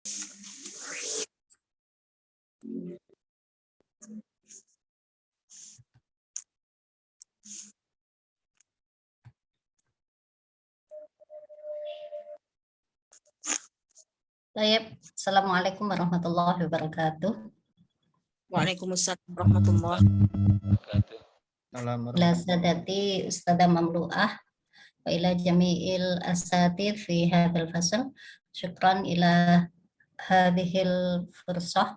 Baik, Assalamualaikum warahmatullahi wabarakatuh. Waalaikumsalam warahmatullahi wabarakatuh. Ila sadati Ustadzah Mamlu'ah wa ila jami'il asatidz fi hadzal fasl. Syukran ila hadhil fursah.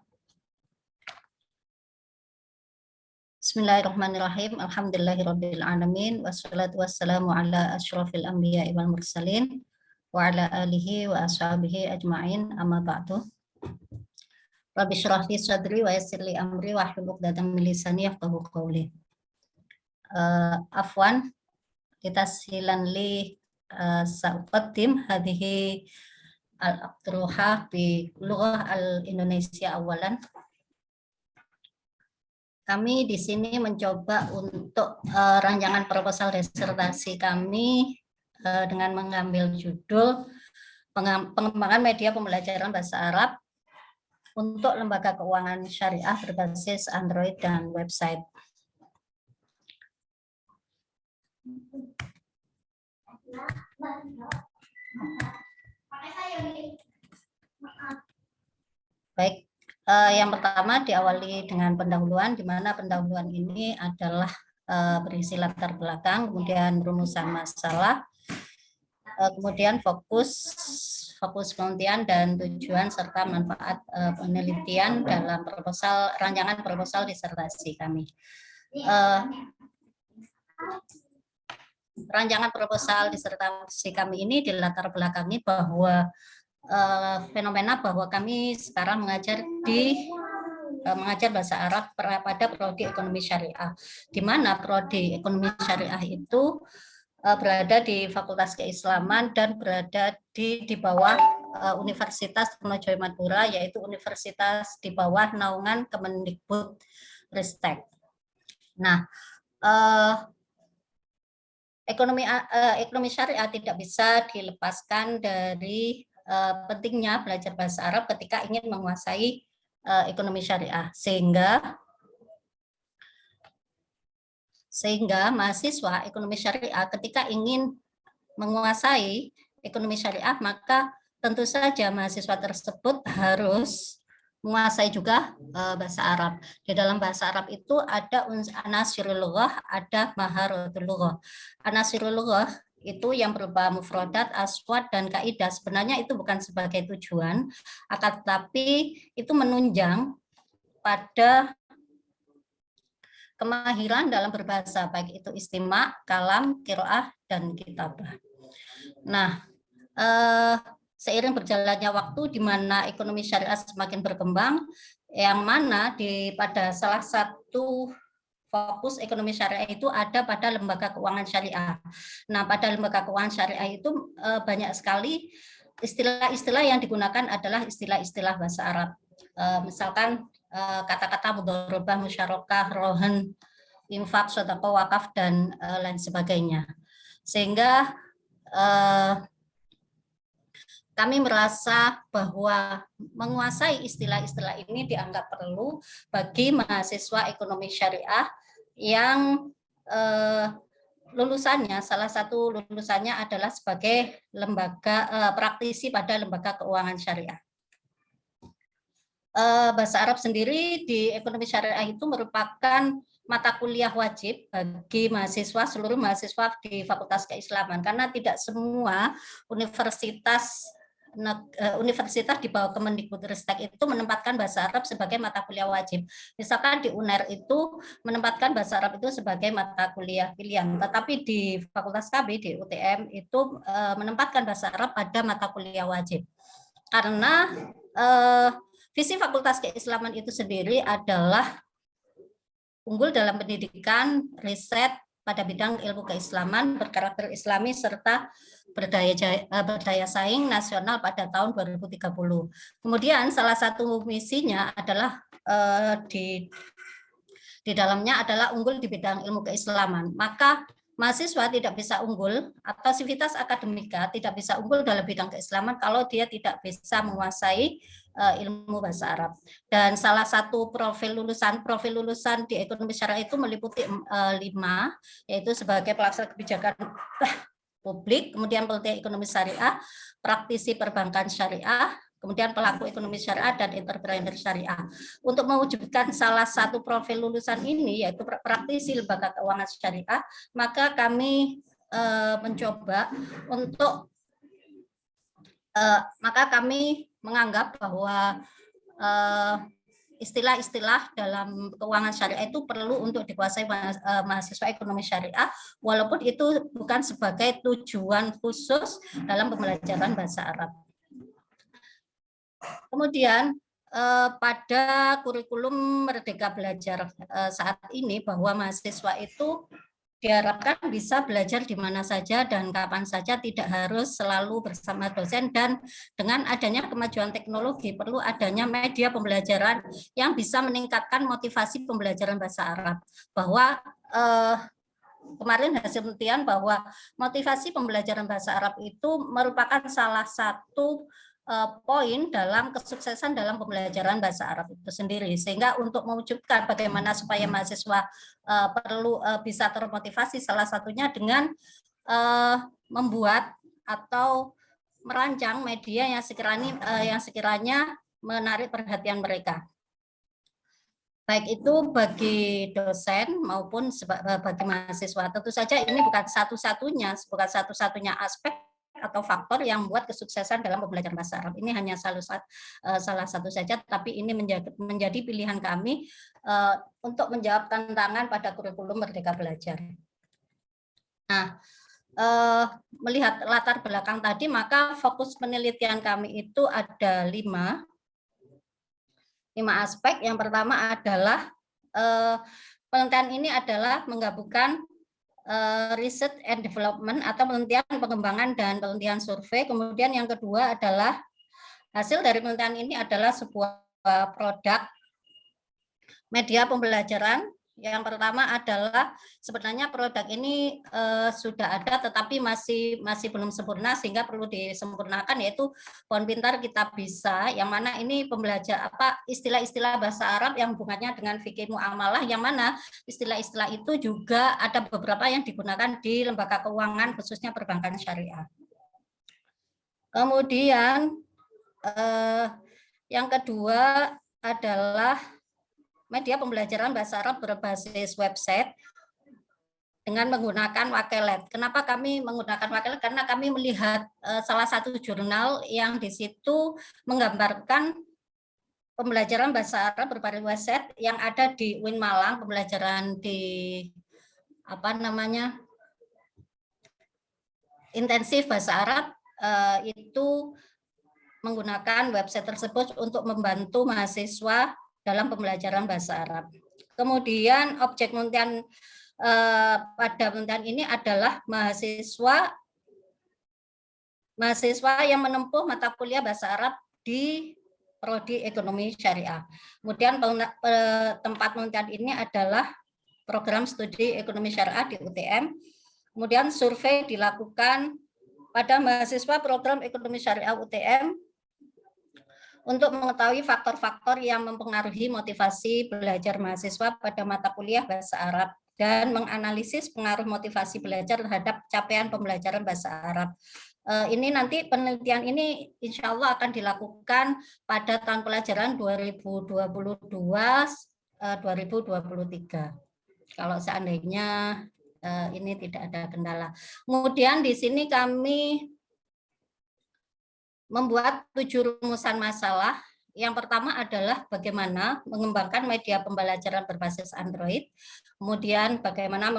Bismillahirrahmanirrahim. Alhamdulillahirabbil alamin wassalatu wassalamu ala asyrafil anbiya'i wal mursalin wa ala alihi wa ashabihi ajma'in, amma ba'du. Rabbi syrah li sadri wa yassir li amri wa hlul 'uqdatam min lisani yafqahu qawli. Afwan, litasilan li sa'uqaddim hadhihi al-aqtruhah bi lughah al-Indonesia awalan. Kami di sini mencoba untuk rancangan proposal disertasi kami dengan mengambil judul pengembangan media pembelajaran bahasa Arab untuk lembaga keuangan syariah berbasis Android dan website. Baik, yang pertama diawali dengan pendahuluan, di mana pendahuluan ini adalah berisi latar belakang, kemudian rumusan masalah, kemudian fokus penelitian dan tujuan serta manfaat penelitian dalam rancangan proposal disertasi kami. Rancangan proposal disertasi kami ini dilatar belakangi bahwa fenomena bahwa kami sekarang mengajar bahasa Arab pada prodi ekonomi syariah, di mana prodi ekonomi syariah itu berada di Fakultas Keislaman dan berada di bawah Universitas Trunojoyo Madura, yaitu universitas di bawah naungan Kemendikbud Ristek. Nah, ekonomi syariah tidak bisa dilepaskan dari pentingnya belajar bahasa Arab ketika ingin menguasai ekonomi syariah, sehingga mahasiswa ekonomi syariah ketika ingin menguasai ekonomi syariah, maka tentu saja mahasiswa tersebut harus menguasai juga bahasa Arab. Di dalam bahasa Arab itu ada anasirul lughah, ada maharatul lughah. Anasirul lughah itu yang berupa mufradat, aswad, dan kaidah. Sebenarnya itu bukan sebagai tujuan, akan tetapi itu menunjang pada kemahiran dalam berbahasa, baik itu istima', kalam, qiraah, dan kitabah. Nah, seiring berjalannya waktu di mana ekonomi syariah semakin berkembang, yang mana pada salah satu fokus ekonomi syariah itu ada pada lembaga keuangan syariah. Nah, pada lembaga keuangan syariah itu banyak sekali istilah-istilah yang digunakan adalah istilah-istilah bahasa Arab. Misalkan kata-kata mudharabah, musyarakah, rohan, infak, sedekah, wakaf, dan lain sebagainya. Sehingga kami merasa bahwa menguasai istilah-istilah ini dianggap perlu bagi mahasiswa ekonomi syariah yang salah satu lulusannya adalah sebagai lembaga praktisi pada lembaga keuangan syariah. Bahasa Arab sendiri di ekonomi syariah itu merupakan mata kuliah wajib bagi seluruh mahasiswa di Fakultas Keislaman, karena tidak semua universitas di bawah Kemendikbudristek itu menempatkan bahasa Arab sebagai mata kuliah wajib. Misalkan di UNER itu menempatkan bahasa Arab itu sebagai mata kuliah pilihan, tetapi di Fakultas KB, di UTM itu menempatkan bahasa Arab pada mata kuliah wajib. Karena visi Fakultas Keislaman itu sendiri adalah unggul dalam pendidikan, riset pada bidang ilmu keislaman berkarakter islami serta berdaya saing nasional pada tahun 2030. Kemudian salah satu misinya adalah di dalamnya adalah unggul di bidang ilmu keislaman. Maka mahasiswa tidak bisa unggul atau sivitas akademika tidak bisa unggul dalam bidang keislaman kalau dia tidak bisa menguasai ilmu bahasa Arab. Dan salah satu profil lulusan di ekonomi syariah itu meliputi 5, yaitu sebagai pelaksana kebijakan publik, kemudian peneliti ekonomi syariah, praktisi perbankan syariah, kemudian pelaku ekonomi syariah dan entrepreneur syariah. Untuk mewujudkan salah satu profil lulusan ini, yaitu praktisi lembaga keuangan syariah, maka kami mencoba untuk maka kami menganggap bahwa istilah-istilah dalam keuangan syariah itu perlu untuk dikuasai mahasiswa ekonomi syariah, walaupun itu bukan sebagai tujuan khusus dalam pembelajaran bahasa Arab. Kemudian pada kurikulum Merdeka Belajar saat ini bahwa mahasiswa itu diharapkan bisa belajar di mana saja dan kapan saja, tidak harus selalu bersama dosen, dan dengan adanya kemajuan teknologi perlu adanya media pembelajaran yang bisa meningkatkan motivasi pembelajaran bahasa Arab. Bahwa kemarin hasil penelitian bahwa motivasi pembelajaran bahasa Arab itu merupakan salah satu poin dalam kesuksesan dalam pembelajaran bahasa Arab itu sendiri, sehingga untuk mewujudkan bagaimana supaya mahasiswa perlu bisa termotivasi, salah satunya dengan membuat atau merancang media yang sekiranya menarik perhatian mereka, baik itu bagi dosen maupun bagi mahasiswa. Tentu saja ini bukan satu-satunya aspek atau faktor yang membuat kesuksesan dalam pembelajaran bahasa Arab. Ini hanya salah satu saja, tapi ini menjadi pilihan kami untuk menjawab tantangan pada kurikulum Merdeka Belajar. Nah, melihat latar belakang tadi, maka fokus penelitian kami itu ada 5 aspek. Yang pertama adalah penelitian ini adalah menggabungkan research and development atau penelitian pengembangan dan penelitian survei. Kemudian yang kedua adalah hasil dari penelitian ini adalah sebuah produk media pembelajaran. Yang pertama adalah sebenarnya produk ini sudah ada tetapi masih belum sempurna, sehingga perlu disempurnakan, yaitu Pohon Pintar Kita Bisa, yang mana ini istilah-istilah bahasa Arab yang hubungannya dengan fikih muamalah, yang mana istilah-istilah itu juga ada beberapa yang digunakan di lembaga keuangan khususnya perbankan syariah. Kemudian yang kedua adalah media pembelajaran bahasa Arab berbasis website dengan menggunakan Wakelet. Kenapa kami menggunakan Wakelet? Karena kami melihat salah satu jurnal yang di situ menggambarkan pembelajaran bahasa Arab berbasis website yang ada di UIN Malang, pembelajaran di intensif bahasa Arab itu menggunakan website tersebut untuk membantu mahasiswa dalam pembelajaran bahasa Arab. Kemudian objek penelitian pada penelitian ini adalah mahasiswa yang menempuh mata kuliah bahasa Arab di Prodi Ekonomi Syariah. Kemudian tempat penelitian ini adalah program studi Ekonomi Syariah di UTM. Kemudian survei dilakukan pada mahasiswa program Ekonomi Syariah UTM untuk mengetahui faktor-faktor yang mempengaruhi motivasi belajar mahasiswa pada mata kuliah bahasa Arab dan menganalisis pengaruh motivasi belajar terhadap capaian pembelajaran bahasa Arab. Ini nanti penelitian ini insya Allah akan dilakukan pada tahun pelajaran 2022-2023. Kalau seandainya ini tidak ada kendala. Kemudian di sini kami membuat 7 rumusan masalah. Yang pertama adalah bagaimana mengembangkan media pembelajaran berbasis Android, kemudian bagaimana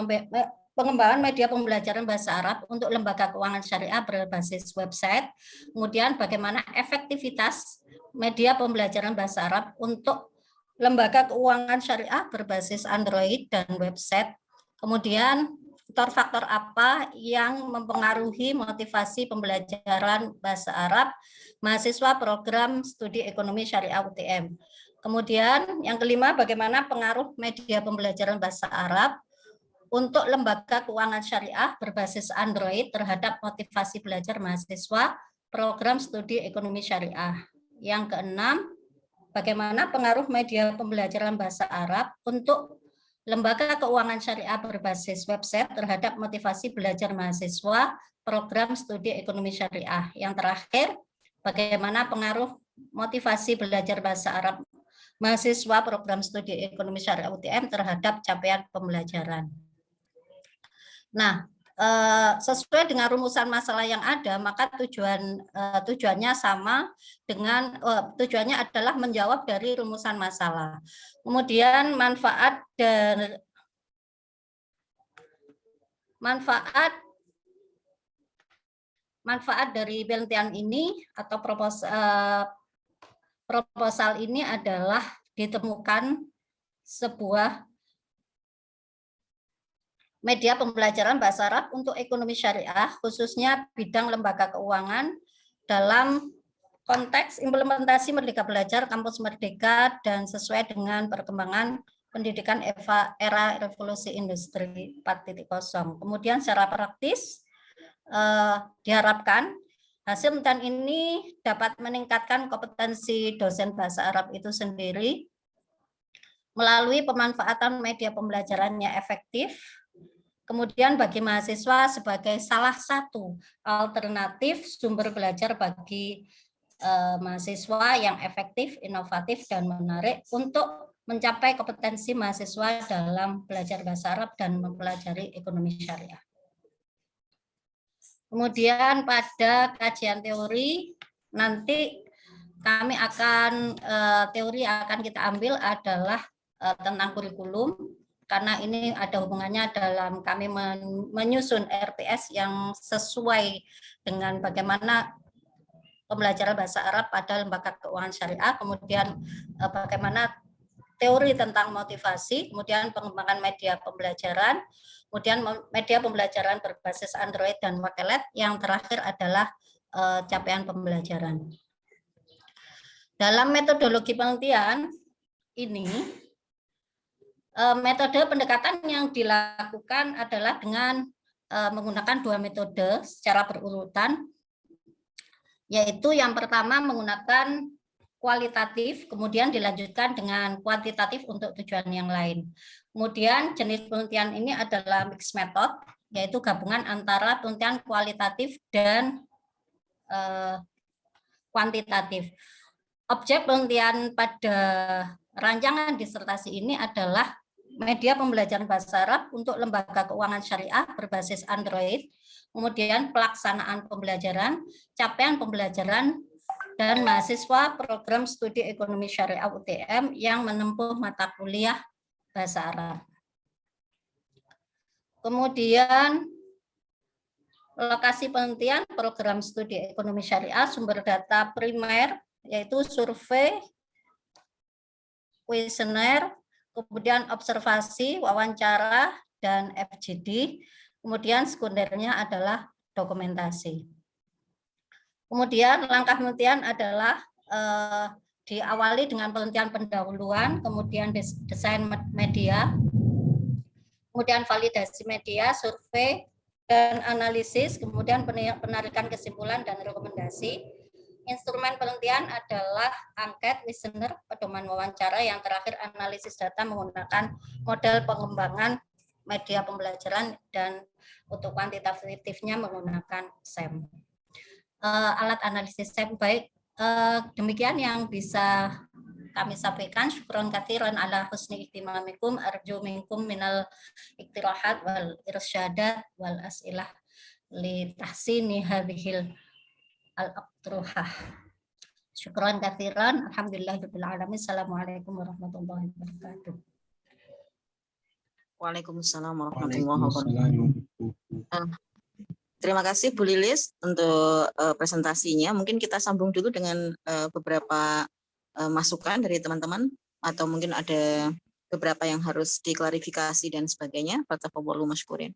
pengembangan media pembelajaran bahasa Arab untuk lembaga keuangan syariah berbasis website, kemudian bagaimana efektivitas media pembelajaran bahasa Arab untuk lembaga keuangan syariah berbasis Android dan website, kemudian faktor-faktor apa yang mempengaruhi motivasi pembelajaran bahasa Arab mahasiswa program studi Ekonomi Syariah UTM. Kemudian yang kelima, bagaimana pengaruh media pembelajaran bahasa Arab untuk lembaga keuangan syariah berbasis Android terhadap motivasi belajar mahasiswa program studi ekonomi syariah. Yang keenam, bagaimana pengaruh media pembelajaran bahasa Arab untuk lembaga keuangan syariah berbasis website terhadap motivasi belajar mahasiswa program studi ekonomi syariah. Yang terakhir, bagaimana pengaruh motivasi belajar bahasa Arab mahasiswa program studi ekonomi syariah UTM terhadap capaian pembelajaran. Nah, sesuai dengan rumusan masalah yang ada, maka tujuannya sama dengan tujuannya adalah menjawab dari rumusan masalah. Kemudian manfaat dari penelitian ini atau proposal ini adalah ditemukan sebuah media pembelajaran bahasa Arab untuk ekonomi syariah, khususnya bidang lembaga keuangan dalam konteks implementasi Merdeka Belajar, Kampus Merdeka, dan sesuai dengan perkembangan pendidikan era revolusi industri 4.0. Kemudian secara praktis diharapkan hasil penelitian ini dapat meningkatkan kompetensi dosen bahasa Arab itu sendiri melalui pemanfaatan media pembelajarannya efektif. Kemudian bagi mahasiswa sebagai salah satu alternatif sumber belajar bagi mahasiswa yang efektif, inovatif, dan menarik untuk mencapai kompetensi mahasiswa dalam belajar bahasa Arab dan mempelajari ekonomi syariah. Kemudian pada kajian teori nanti kami akan teori yang akan kita ambil adalah tentang kurikulum, karena ini ada hubungannya dalam kami menyusun RPS yang sesuai dengan bagaimana pembelajaran bahasa Arab pada lembaga keuangan syariah, kemudian bagaimana teori tentang motivasi, kemudian pengembangan media pembelajaran, kemudian media pembelajaran berbasis Android dan Wakelet, yang terakhir adalah capaian pembelajaran. Dalam metodologi penelitian ini, metode pendekatan yang dilakukan adalah dengan menggunakan dua metode secara berurutan, yaitu yang pertama menggunakan kualitatif, kemudian dilanjutkan dengan kuantitatif untuk tujuan yang lain. Kemudian jenis penelitian ini adalah mixed method, yaitu gabungan antara penelitian kualitatif dan kuantitatif. Objek penelitian pada rancangan disertasi ini adalah media pembelajaran bahasa Arab untuk lembaga keuangan syariah berbasis Android, kemudian pelaksanaan pembelajaran, capaian pembelajaran, dan mahasiswa program studi ekonomi syariah UTM yang menempuh mata kuliah bahasa Arab. Kemudian lokasi penelitian program studi ekonomi syariah, sumber data primer yaitu survei, kuesioner, kemudian observasi, wawancara, dan FGD. Kemudian sekundernya adalah dokumentasi. Kemudian langkah penelitian adalah diawali dengan penelitian pendahuluan, kemudian desain media, kemudian validasi media, survei, dan analisis, kemudian penarikan kesimpulan dan rekomendasi. Instrumen penelitian adalah angket, listener, pedoman wawancara, yang terakhir analisis data menggunakan model pengembangan media pembelajaran, dan untuk kuantitatifnya menggunakan SEM. Alat analisis SEM. Baik, demikian yang bisa kami sampaikan. Syukron katsiran ala husni ihtimamikum, arju minkum minal iktirahat wal irsyadat wal as'ilah li tahsini hadhil al-aqtruhah. Syukron katsiran. Alhamdulillahirabbil alamin. Assalamualaikum warahmatullahi wabarakatuh. Waalaikumsalam warahmatullahi wabarakatuh. Terima kasih Bu Lilis untuk presentasinya. Mungkin kita sambung dulu dengan beberapa masukan dari teman-teman, atau mungkin ada beberapa yang harus diklarifikasi dan sebagainya. Fatafadhalu masykurin.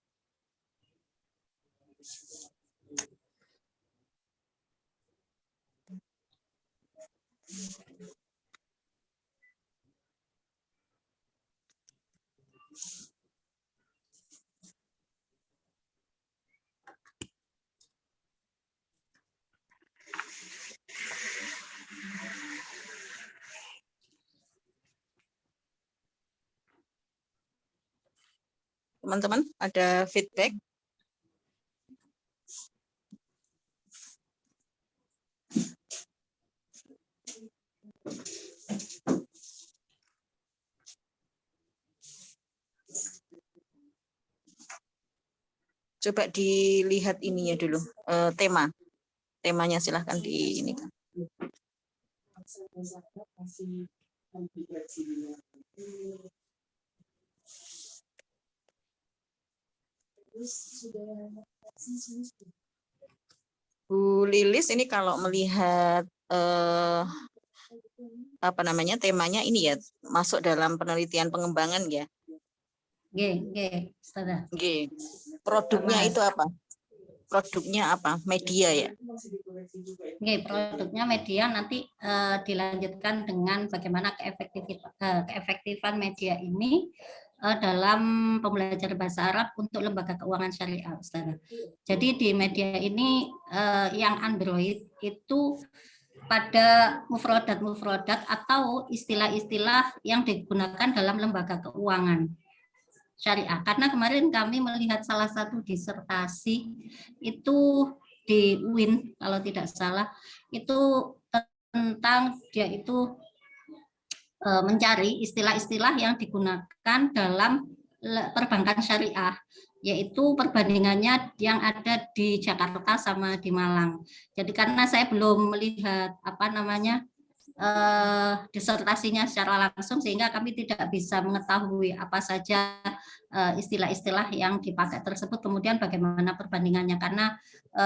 teman-teman? Ada feedback? Coba dilihat ininya dulu, temanya silahkan di ini. Bu Lilis, ini kalau melihat apa namanya, temanya ini ya, masuk dalam penelitian pengembangan ya. Oke. Produknya itu apa? Produknya apa? Media ya? Oke, produknya media nanti dilanjutkan dengan bagaimana keefektifan media ini dalam pembelajaran bahasa Arab untuk lembaga keuangan syariah, Ustazah. Jadi di media ini yang Android itu pada mufrodat atau istilah-istilah yang digunakan dalam lembaga keuangan syariah. Karena kemarin kami melihat salah satu disertasi itu di UIN kalau tidak salah, itu tentang dia itu mencari istilah-istilah yang digunakan dalam perbankan syariah, yaitu perbandingannya yang ada di Jakarta sama di Malang. Jadi karena saya belum melihat disertasinya secara langsung, sehingga kami tidak bisa mengetahui apa saja istilah-istilah yang dipakai tersebut, kemudian bagaimana perbandingannya, karena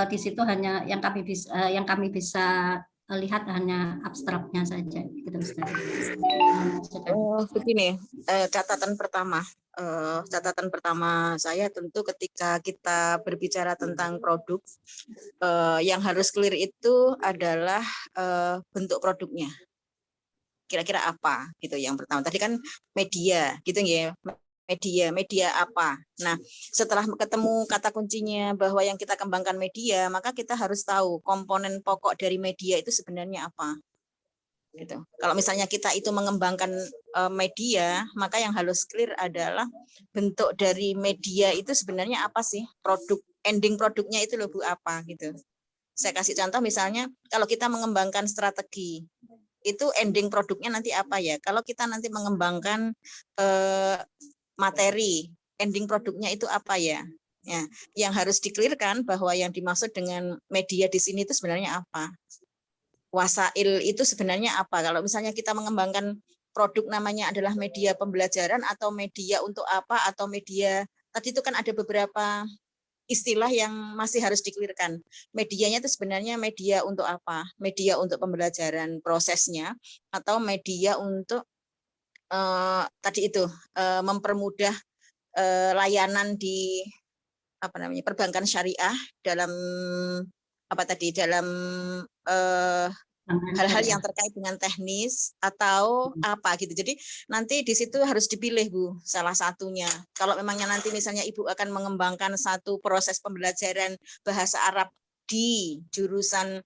di situ hanya yang kami bisa lihat hanya abstraknya saja, gitu Ustaz. Begini, catatan pertama saya tentu ketika kita berbicara tentang produk, yang harus clear itu adalah bentuk produknya. Kira-kira apa gitu yang pertama. Tadi kan media gitu ya. Media apa. Nah, setelah ketemu kata kuncinya bahwa yang kita kembangkan media, maka kita harus tahu komponen pokok dari media itu sebenarnya apa. Gitu. Kalau misalnya kita itu mengembangkan media, maka yang harus clear adalah bentuk dari media itu sebenarnya apa sih? Ending produknya itu loh Bu, apa gitu. Saya kasih contoh misalnya kalau kita mengembangkan strategi, itu ending produknya nanti apa ya? Kalau kita nanti mengembangkan materi, ending produknya itu apa ya? Ya, yang harus dikelirkan bahwa yang dimaksud dengan media di sini itu sebenarnya apa? Wasail itu sebenarnya apa? Kalau misalnya kita mengembangkan produk namanya adalah media pembelajaran atau media untuk apa atau media, tadi itu kan ada beberapa istilah yang masih harus dikelirkan. Medianya itu sebenarnya media untuk apa? Media untuk pembelajaran prosesnya atau media untuk tadi itu mempermudah layanan di apa namanya perbankan syariah dalam apa tadi dalam hal-hal yang terkait dengan teknis atau apa gitu. Jadi nanti di situ harus dipilih Bu salah satunya. Kalau memangnya nanti misalnya Ibu akan mengembangkan satu proses pembelajaran bahasa Arab di jurusan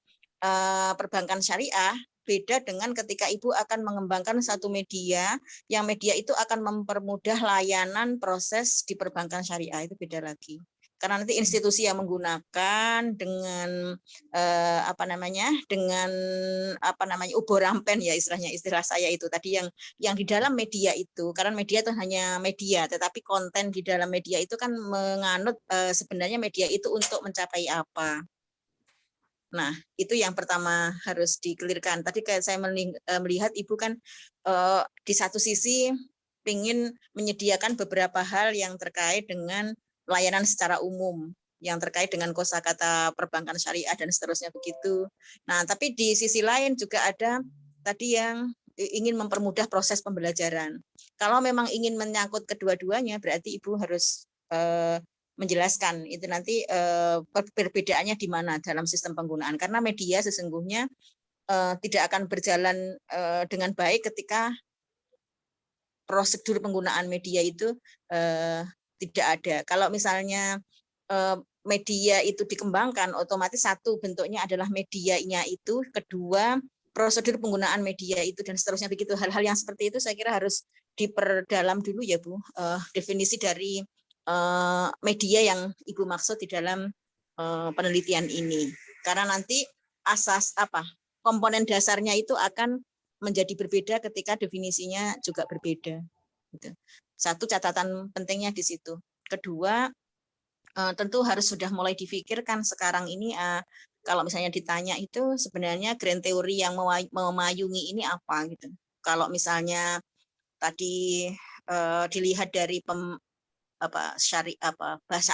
perbankan syariah, beda dengan ketika Ibu akan mengembangkan satu media yang media itu akan mempermudah layanan proses di perbankan syariah, itu beda lagi. Karena nanti institusi yang menggunakan dengan ubur rampen ya istilah saya itu tadi yang di dalam media itu, karena media itu hanya media, tetapi konten di dalam media itu kan menganut sebenarnya media itu untuk mencapai apa. Nah, itu yang pertama harus dikelirkan. Tadi kayak saya melihat Ibu kan di satu sisi ingin menyediakan beberapa hal yang terkait dengan layanan secara umum, yang terkait dengan kosakata perbankan syariah dan seterusnya begitu. Nah, tapi di sisi lain juga ada tadi yang ingin mempermudah proses pembelajaran. Kalau memang ingin menyangkut kedua-duanya, berarti Ibu harus menjelaskan itu nanti perbedaannya di mana dalam sistem penggunaan. Karena media sesungguhnya tidak akan berjalan dengan baik ketika prosedur penggunaan media itu tidak ada. Kalau misalnya media itu dikembangkan, otomatis satu bentuknya adalah medianya itu, kedua prosedur penggunaan media itu dan seterusnya begitu. Hal-hal yang seperti itu saya kira harus diperdalam dulu ya Bu, definisi dari media yang Ibu maksud di dalam penelitian ini. Karena nanti komponen dasarnya itu akan menjadi berbeda ketika definisinya juga berbeda. Gitu. Satu catatan pentingnya di situ. Kedua, tentu harus sudah mulai difikirkan sekarang ini kalau misalnya ditanya itu sebenarnya grand theory yang memayungi ini apa gitu. Kalau misalnya tadi dilihat dari bahasa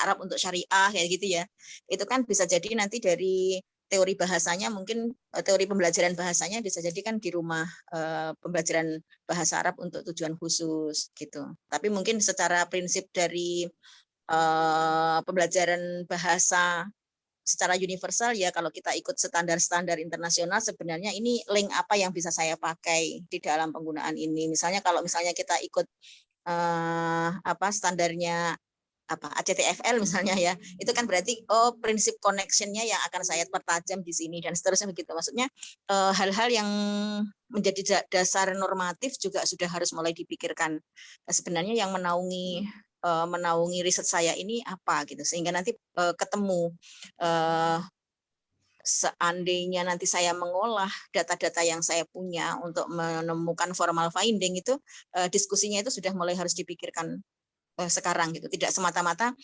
Arab untuk syariah kayak gitu ya, itu kan bisa jadi nanti dari teori bahasanya mungkin teori pembelajaran bahasanya bisa jadi kan di rumah pembelajaran bahasa Arab untuk tujuan khusus gitu. Tapi mungkin secara prinsip dari pembelajaran bahasa secara universal ya, kalau kita ikut standar-standar internasional sebenarnya ini link apa yang bisa saya pakai di dalam penggunaan ini. Misalnya kalau misalnya kita ikut standarnya ACTFL misalnya ya, itu kan berarti prinsip connectionnya yang akan saya pertajam di sini dan seterusnya begitu. Maksudnya hal-hal yang menjadi dasar normatif juga sudah harus mulai dipikirkan. Sebenarnya yang menaungi riset saya ini apa gitu, sehingga nanti ketemu seandainya nanti saya mengolah data-data yang saya punya untuk menemukan formal finding itu diskusinya itu sudah mulai harus dipikirkan sekarang gitu. Tidak semata-mata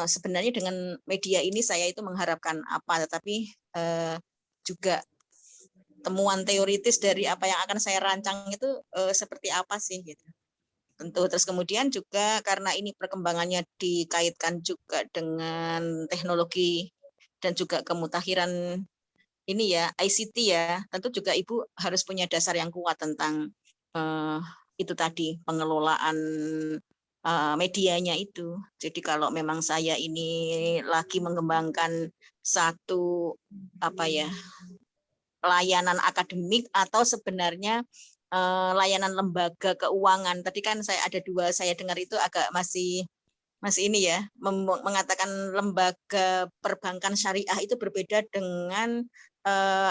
sebenarnya dengan media ini saya itu mengharapkan apa, tetapi juga temuan teoritis dari apa yang akan saya rancang itu seperti apa sih gitu. Tentu terus kemudian juga karena ini perkembangannya dikaitkan juga dengan teknologi dan juga kemutakhiran ini ya ICT ya, tentu juga Ibu harus punya dasar yang kuat tentang itu tadi pengelolaan medianya itu. Jadi kalau memang saya ini lagi mengembangkan satu layanan akademik atau sebenarnya layanan lembaga keuangan. Tadi kan saya dengar itu agak masih ini ya, mengatakan lembaga perbankan syariah itu berbeda dengan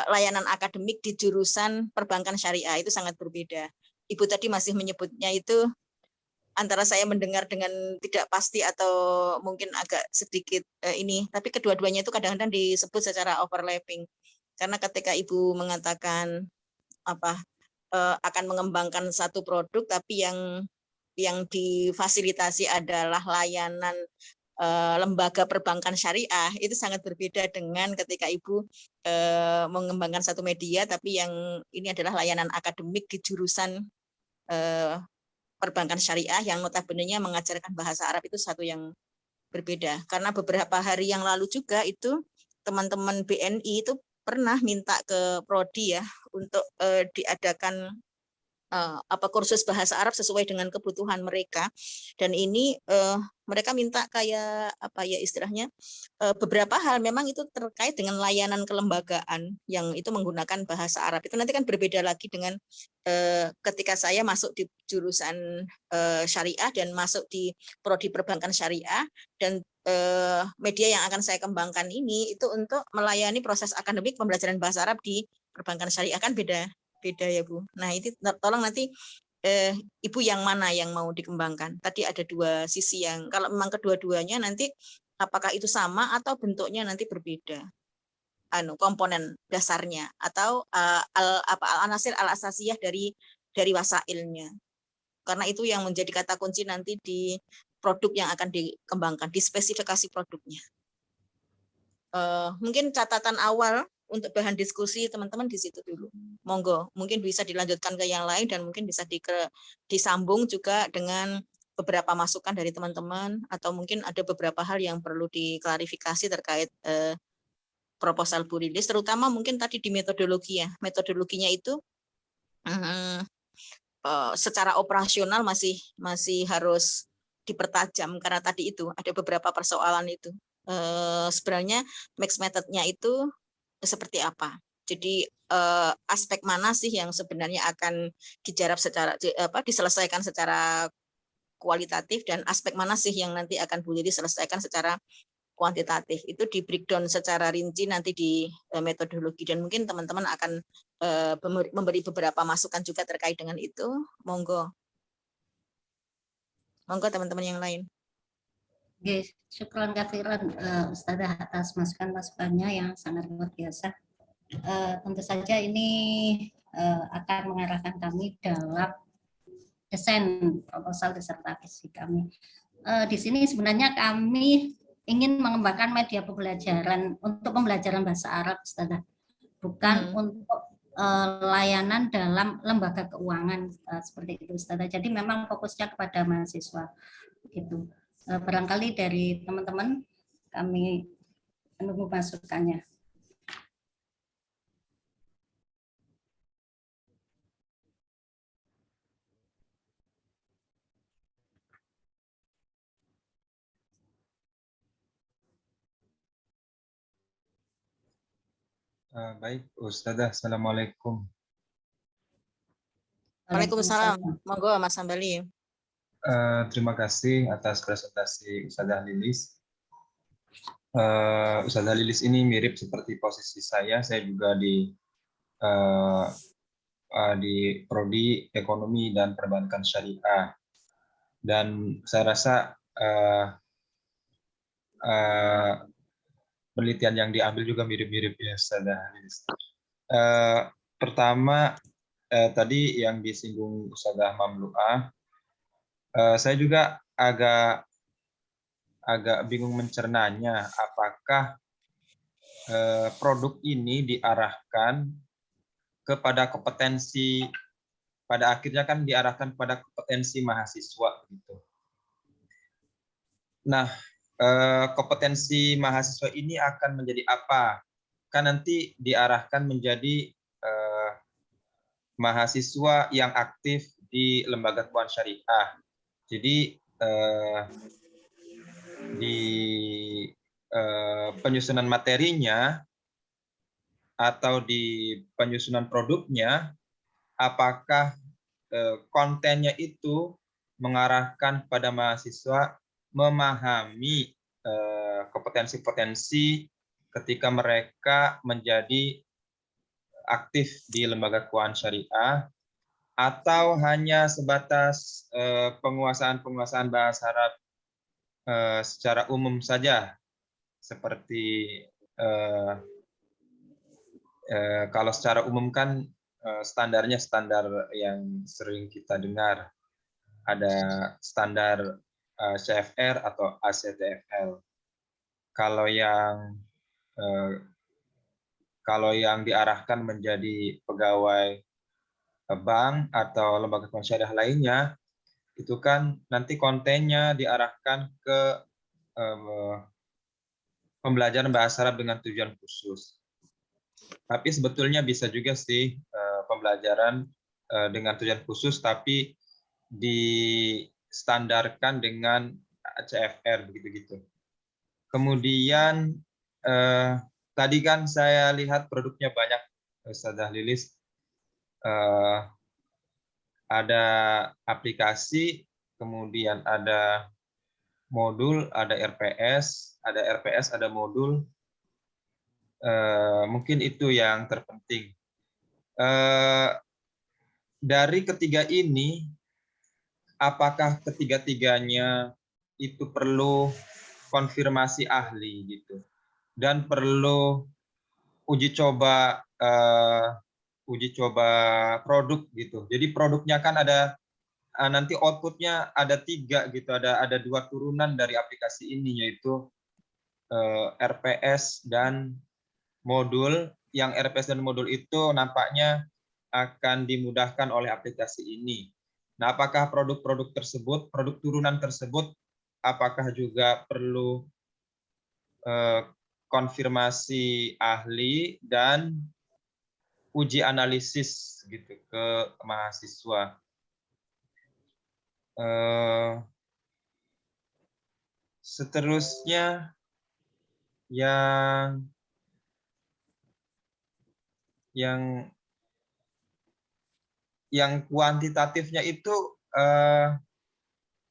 layanan akademik di jurusan perbankan syariah, itu sangat berbeda. Ibu tadi masih menyebutnya itu antara saya mendengar dengan tidak pasti atau mungkin agak sedikit tapi kedua-duanya itu kadang-kadang disebut secara overlapping. Karena ketika Ibu mengatakan akan mengembangkan satu produk tapi yang difasilitasi adalah layanan lembaga perbankan syariah, itu sangat berbeda dengan ketika Ibu mengembangkan satu media tapi yang ini adalah layanan akademik di jurusan perbankan syariah yang notabene-nya mengajarkan bahasa Arab, itu satu yang berbeda. Karena beberapa hari yang lalu juga itu teman-teman BNI itu pernah minta ke Prodi ya untuk diadakan kursus bahasa Arab sesuai dengan kebutuhan mereka, dan ini mereka minta kayak istilahnya beberapa hal memang itu terkait dengan layanan kelembagaan yang itu menggunakan bahasa Arab. Itu nanti kan berbeda lagi dengan ketika saya masuk di jurusan syariah dan masuk di prodi perbankan syariah, dan media yang akan saya kembangkan ini itu untuk melayani proses akademik pembelajaran bahasa Arab di perbankan syariah, kan beda ya Bu. Nah itu tolong nanti Ibu yang mana yang mau dikembangkan. Tadi ada dua sisi yang kalau memang kedua-duanya nanti apakah itu sama atau bentuknya nanti berbeda komponen dasarnya atau al-anasir al-asasiyah dari wasailnya. Karena itu yang menjadi kata kunci nanti di produk yang akan dikembangkan, di spesifikasi produknya. Mungkin catatan awal untuk bahan diskusi teman-teman di situ dulu. Monggo, mungkin bisa dilanjutkan ke yang lain dan mungkin bisa disambung juga dengan beberapa masukan dari teman-teman, atau mungkin ada beberapa hal yang perlu diklarifikasi terkait proposal Bu Lilis, terutama mungkin tadi di metodologi ya. Metodologinya itu secara operasional masih harus dipertajam karena tadi itu ada beberapa persoalan itu. Sebenarnya mixed methodnya itu seperti apa? Jadi aspek mana sih yang sebenarnya akan diselesaikan secara kualitatif, dan aspek mana sih yang nanti akan boleh diselesaikan secara kuantitatif? Itu di breakdown secara rinci nanti di metodologi, dan mungkin teman-teman akan memberi beberapa masukan juga terkait dengan itu. Monggo teman-teman yang lain. Oke, syukran katsiran Ustazah atas masukan-masukannya yang sangat luar biasa. Tentu saja ini akan mengarahkan kami dalam desain proposal disertasi kami. Di sini sebenarnya kami ingin mengembangkan media pembelajaran untuk pembelajaran bahasa Arab, Ustazah, bukan untuk layanan dalam lembaga keuangan seperti itu, Ustazah. Jadi memang fokusnya kepada mahasiswa gitu. Barangkali dari teman-teman kami menunggu masukannya. Baik, Ustazah. Assalamualaikum. Waalaikumsalam. Monggo Mas Hambali. Terima kasih atas presentasi Ustazah Lilis. Ustazah Lilis ini mirip seperti posisi saya. Saya juga di Prodi Ekonomi dan Perbankan Syariah. Dan saya rasa penelitian yang diambil juga mirip-mirip ya, Ustazah Lilis. Pertama, tadi yang disinggung Ustazah Mamluah, saya juga agak bingung mencernanya, apakah produk ini diarahkan kepada kompetensi, pada akhirnya kan diarahkan pada kompetensi mahasiswa gitu. Nah, kompetensi mahasiswa ini akan menjadi apa? Kan nanti diarahkan menjadi mahasiswa yang aktif di lembaga keuangan syariah. Jadi di penyusunan materinya atau di penyusunan produknya, apakah kontennya itu mengarahkan pada mahasiswa memahami kompetensi-potensi ketika mereka menjadi aktif di lembaga keuangan syariah, atau hanya sebatas penguasaan bahasa Arab secara umum saja, seperti kalau secara umum kan standarnya standar yang sering kita dengar, ada standar CFR atau ACTFL. Kalau yang diarahkan menjadi pegawai bank atau lembaga keuangan syariah lainnya, itu kan nanti kontennya diarahkan ke pembelajaran bahasa Arab dengan tujuan khusus. Tapi sebetulnya bisa juga sih pembelajaran dengan tujuan khusus, tapi distandarkan dengan CFR begitu-gitu. Kemudian tadi kan saya lihat produknya banyak, Ustazah Lilis. Ada aplikasi, kemudian ada modul, ada RPS, ada modul. Mungkin itu yang terpenting. Dari ketiga ini, apakah ketiga-tiganya itu perlu konfirmasi ahli gitu, dan perlu uji coba produk gitu. Jadi produknya kan ada nanti outputnya ada 3 gitu, ada 2 turunan dari aplikasi ini, yaitu RPS dan modul. Yang RPS dan modul itu nampaknya akan dimudahkan oleh aplikasi ini. Nah, apakah produk-produk tersebut, produk turunan tersebut, apakah juga perlu konfirmasi ahli dan uji analisis gitu ke mahasiswa. Seterusnya yang kuantitatifnya itu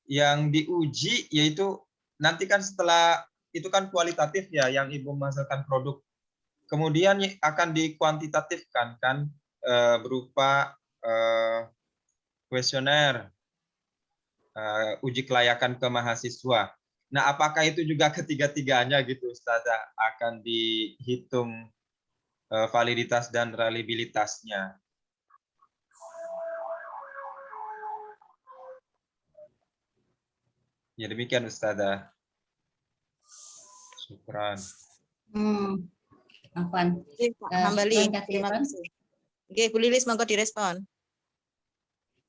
yang diuji, yaitu nanti kan setelah itu kan kualitatif ya, yang Ibu menghasilkan produk. Kemudian akan dikuantitatifkan kan berupa kuesioner, uji kelayakan ke mahasiswa. Nah, apakah itu juga ketiga-tiganya gitu, Ustazah, akan dihitung validitas dan reliabilitasnya? Ya demikian, Ustazah. Syukran. Afwan. Oke, Pak Hambali, Terima kasih, terima Bang. kasih. Oke, Bu Lilis, monggo direspon.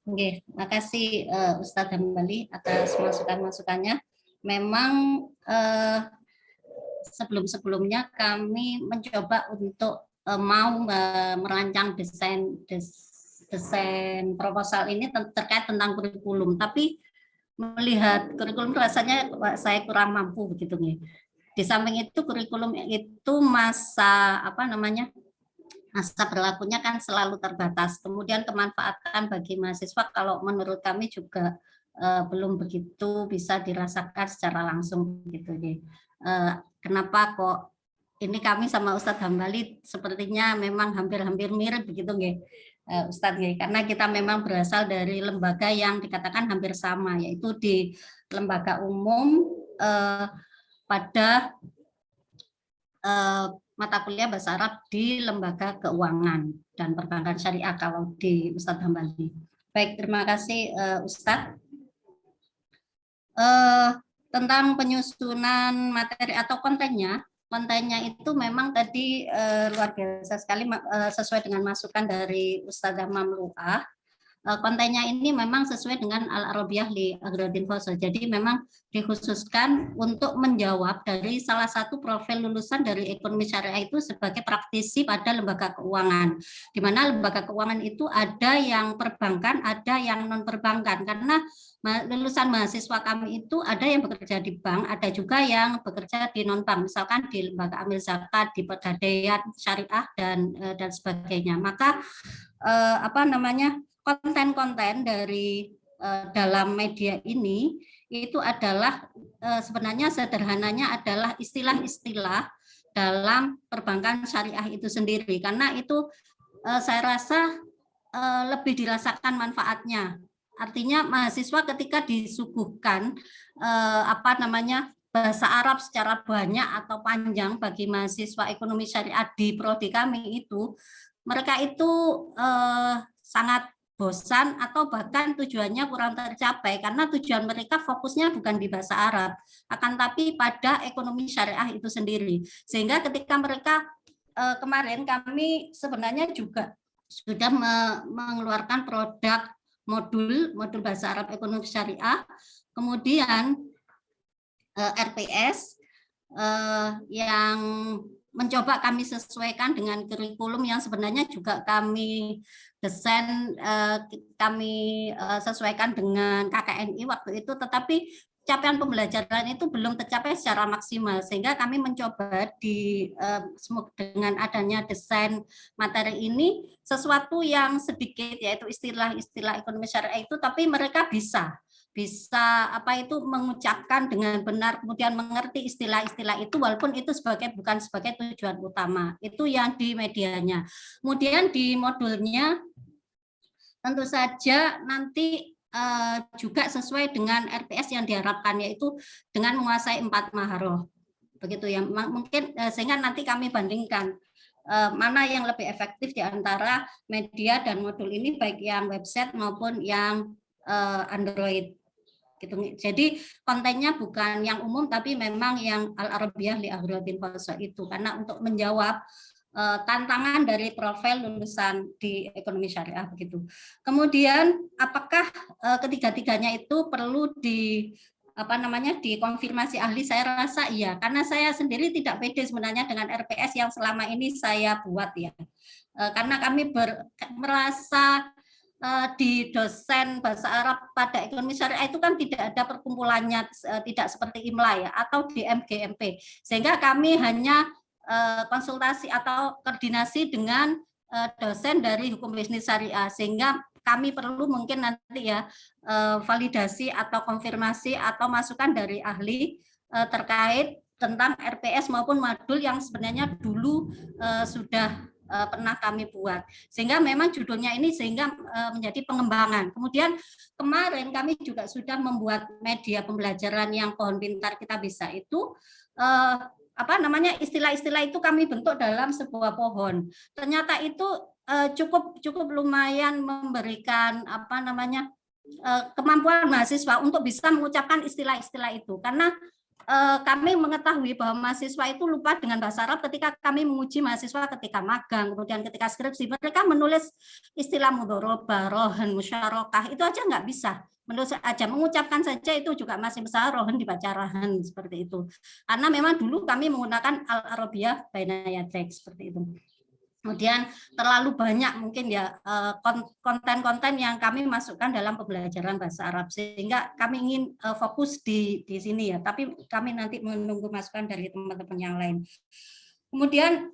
Oke, makasih Ustadz Hambali atas masukan-masukannya. Memang sebelum-sebelumnya kami mencoba untuk mau merancang desain proposal ini terkait tentang kurikulum, tapi melihat kurikulum rasanya saya kurang mampu begitu nih. Di samping itu kurikulum itu masa berlakunya kan selalu terbatas. Kemudian kemanfaatan bagi mahasiswa kalau menurut kami juga belum begitu bisa dirasakan secara langsung gitu nih. Kenapa kok ini kami sama Ustadz Hambali sepertinya memang hampir-hampir mirip begitu nggih. Ustadz nggih, karena kita memang berasal dari lembaga yang dikatakan hampir sama, yaitu di lembaga umum pada mata kuliah bahasa Arab di lembaga keuangan dan perbankan syariah kalau di Ustadz Hambali. Baik, terima kasih Ustadz. Tentang penyusunan materi atau kontennya itu memang tadi luar biasa sekali sesuai dengan masukan dari Ustazah Mamluah. Kontennya ini memang sesuai dengan Al-Arabiyah li Agrodin Foso. Jadi memang dikhususkan untuk menjawab dari salah satu profil lulusan dari ekonomi syariah itu sebagai praktisi pada lembaga keuangan. Di mana lembaga keuangan itu ada yang perbankan, ada yang non perbankan. Karena lulusan mahasiswa kami itu ada yang bekerja di bank, ada juga yang bekerja di non bank, misalkan di lembaga amil zakat, di pegadaian syariah dan sebagainya. Maka konten-konten dari dalam media ini itu adalah sebenarnya sederhananya adalah istilah-istilah dalam perbankan syariah itu sendiri, karena itu saya rasa lebih dirasakan manfaatnya. Artinya mahasiswa ketika disuguhkan bahasa Arab secara banyak atau panjang bagi mahasiswa ekonomi syariah di prodi kami itu, mereka itu sangat bosan atau bahkan tujuannya kurang tercapai karena tujuan mereka fokusnya bukan di bahasa Arab, akan tapi pada ekonomi syariah itu sendiri. Sehingga ketika mereka kemarin kami sebenarnya juga sudah mengeluarkan produk modul bahasa Arab ekonomi syariah, kemudian RPS yang mencoba kami sesuaikan dengan kurikulum yang sebenarnya juga kami desain, kami sesuaikan dengan KKNI waktu itu, tetapi capaian pembelajaran itu belum tercapai secara maksimal, sehingga kami mencoba dengan adanya desain materi ini sesuatu yang sedikit, yaitu istilah-istilah ekonomi syariah itu, tapi mereka bisa mengucapkan dengan benar, kemudian mengerti istilah-istilah itu walaupun itu bukan sebagai tujuan utama. Itu yang di medianya. Kemudian di modulnya tentu saja nanti juga sesuai dengan RPS yang diharapkan, yaitu dengan menguasai 4 maharoh. Begitu ya. Mungkin sehingga nanti kami bandingkan mana yang lebih efektif di antara media dan modul ini, baik yang website maupun yang Android. Gitu. Jadi kontennya bukan yang umum tapi memang yang Al-Arabiyah li Agrodin Foso itu, karena untuk menjawab tantangan dari profil lulusan di ekonomi syariah begitu. Kemudian apakah ketiga-tiganya itu perlu dikonfirmasi ahli? Saya rasa iya, karena saya sendiri tidak pede sebenarnya dengan RPS yang selama ini saya buat ya. Karena kami merasa di dosen bahasa Arab pada ekonomi syariah itu kan tidak ada perkumpulannya, tidak seperti IMLA ya, atau di MGMP, sehingga kami hanya konsultasi atau koordinasi dengan dosen dari hukum bisnis syariah, sehingga kami perlu mungkin nanti ya validasi atau konfirmasi atau masukan dari ahli terkait tentang RPS maupun modul yang sebenarnya dulu sudah pernah kami buat. Sehingga memang judulnya ini sehingga menjadi pengembangan. Kemudian kemarin kami juga sudah membuat media pembelajaran yang Pohon Pintar Kita Bisa itu istilah-istilah itu kami bentuk dalam sebuah pohon. Ternyata itu cukup lumayan memberikan kemampuan mahasiswa untuk bisa mengucapkan istilah-istilah itu, karena kami mengetahui bahwa mahasiswa itu lupa dengan bahasa Arab ketika kami menguji mahasiswa ketika magang, kemudian ketika skripsi, mereka menulis istilah mudhorobah, rohan, musyarakah, itu aja nggak bisa. Menulis aja, mengucapkan saja itu juga masih besar, rohan dibaca rahan, seperti itu. Karena memang dulu kami menggunakan Al-Arabiyah Baina Teks, seperti itu. Kemudian terlalu banyak mungkin ya konten-konten yang kami masukkan dalam pembelajaran bahasa Arab, sehingga kami ingin fokus di sini ya, tapi kami nanti menunggu masukan dari teman-teman yang lain. Kemudian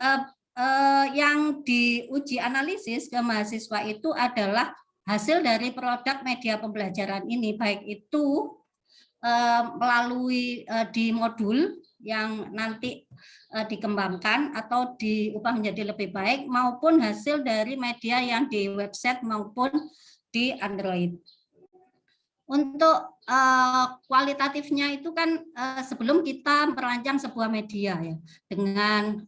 yang diuji analisis ke mahasiswa itu adalah hasil dari produk media pembelajaran ini, baik itu melalui di modul yang nanti dikembangkan atau diubah menjadi lebih baik, maupun hasil dari media yang di website maupun di Android. Untuk kualitatifnya itu kan sebelum kita merancang sebuah media ya, dengan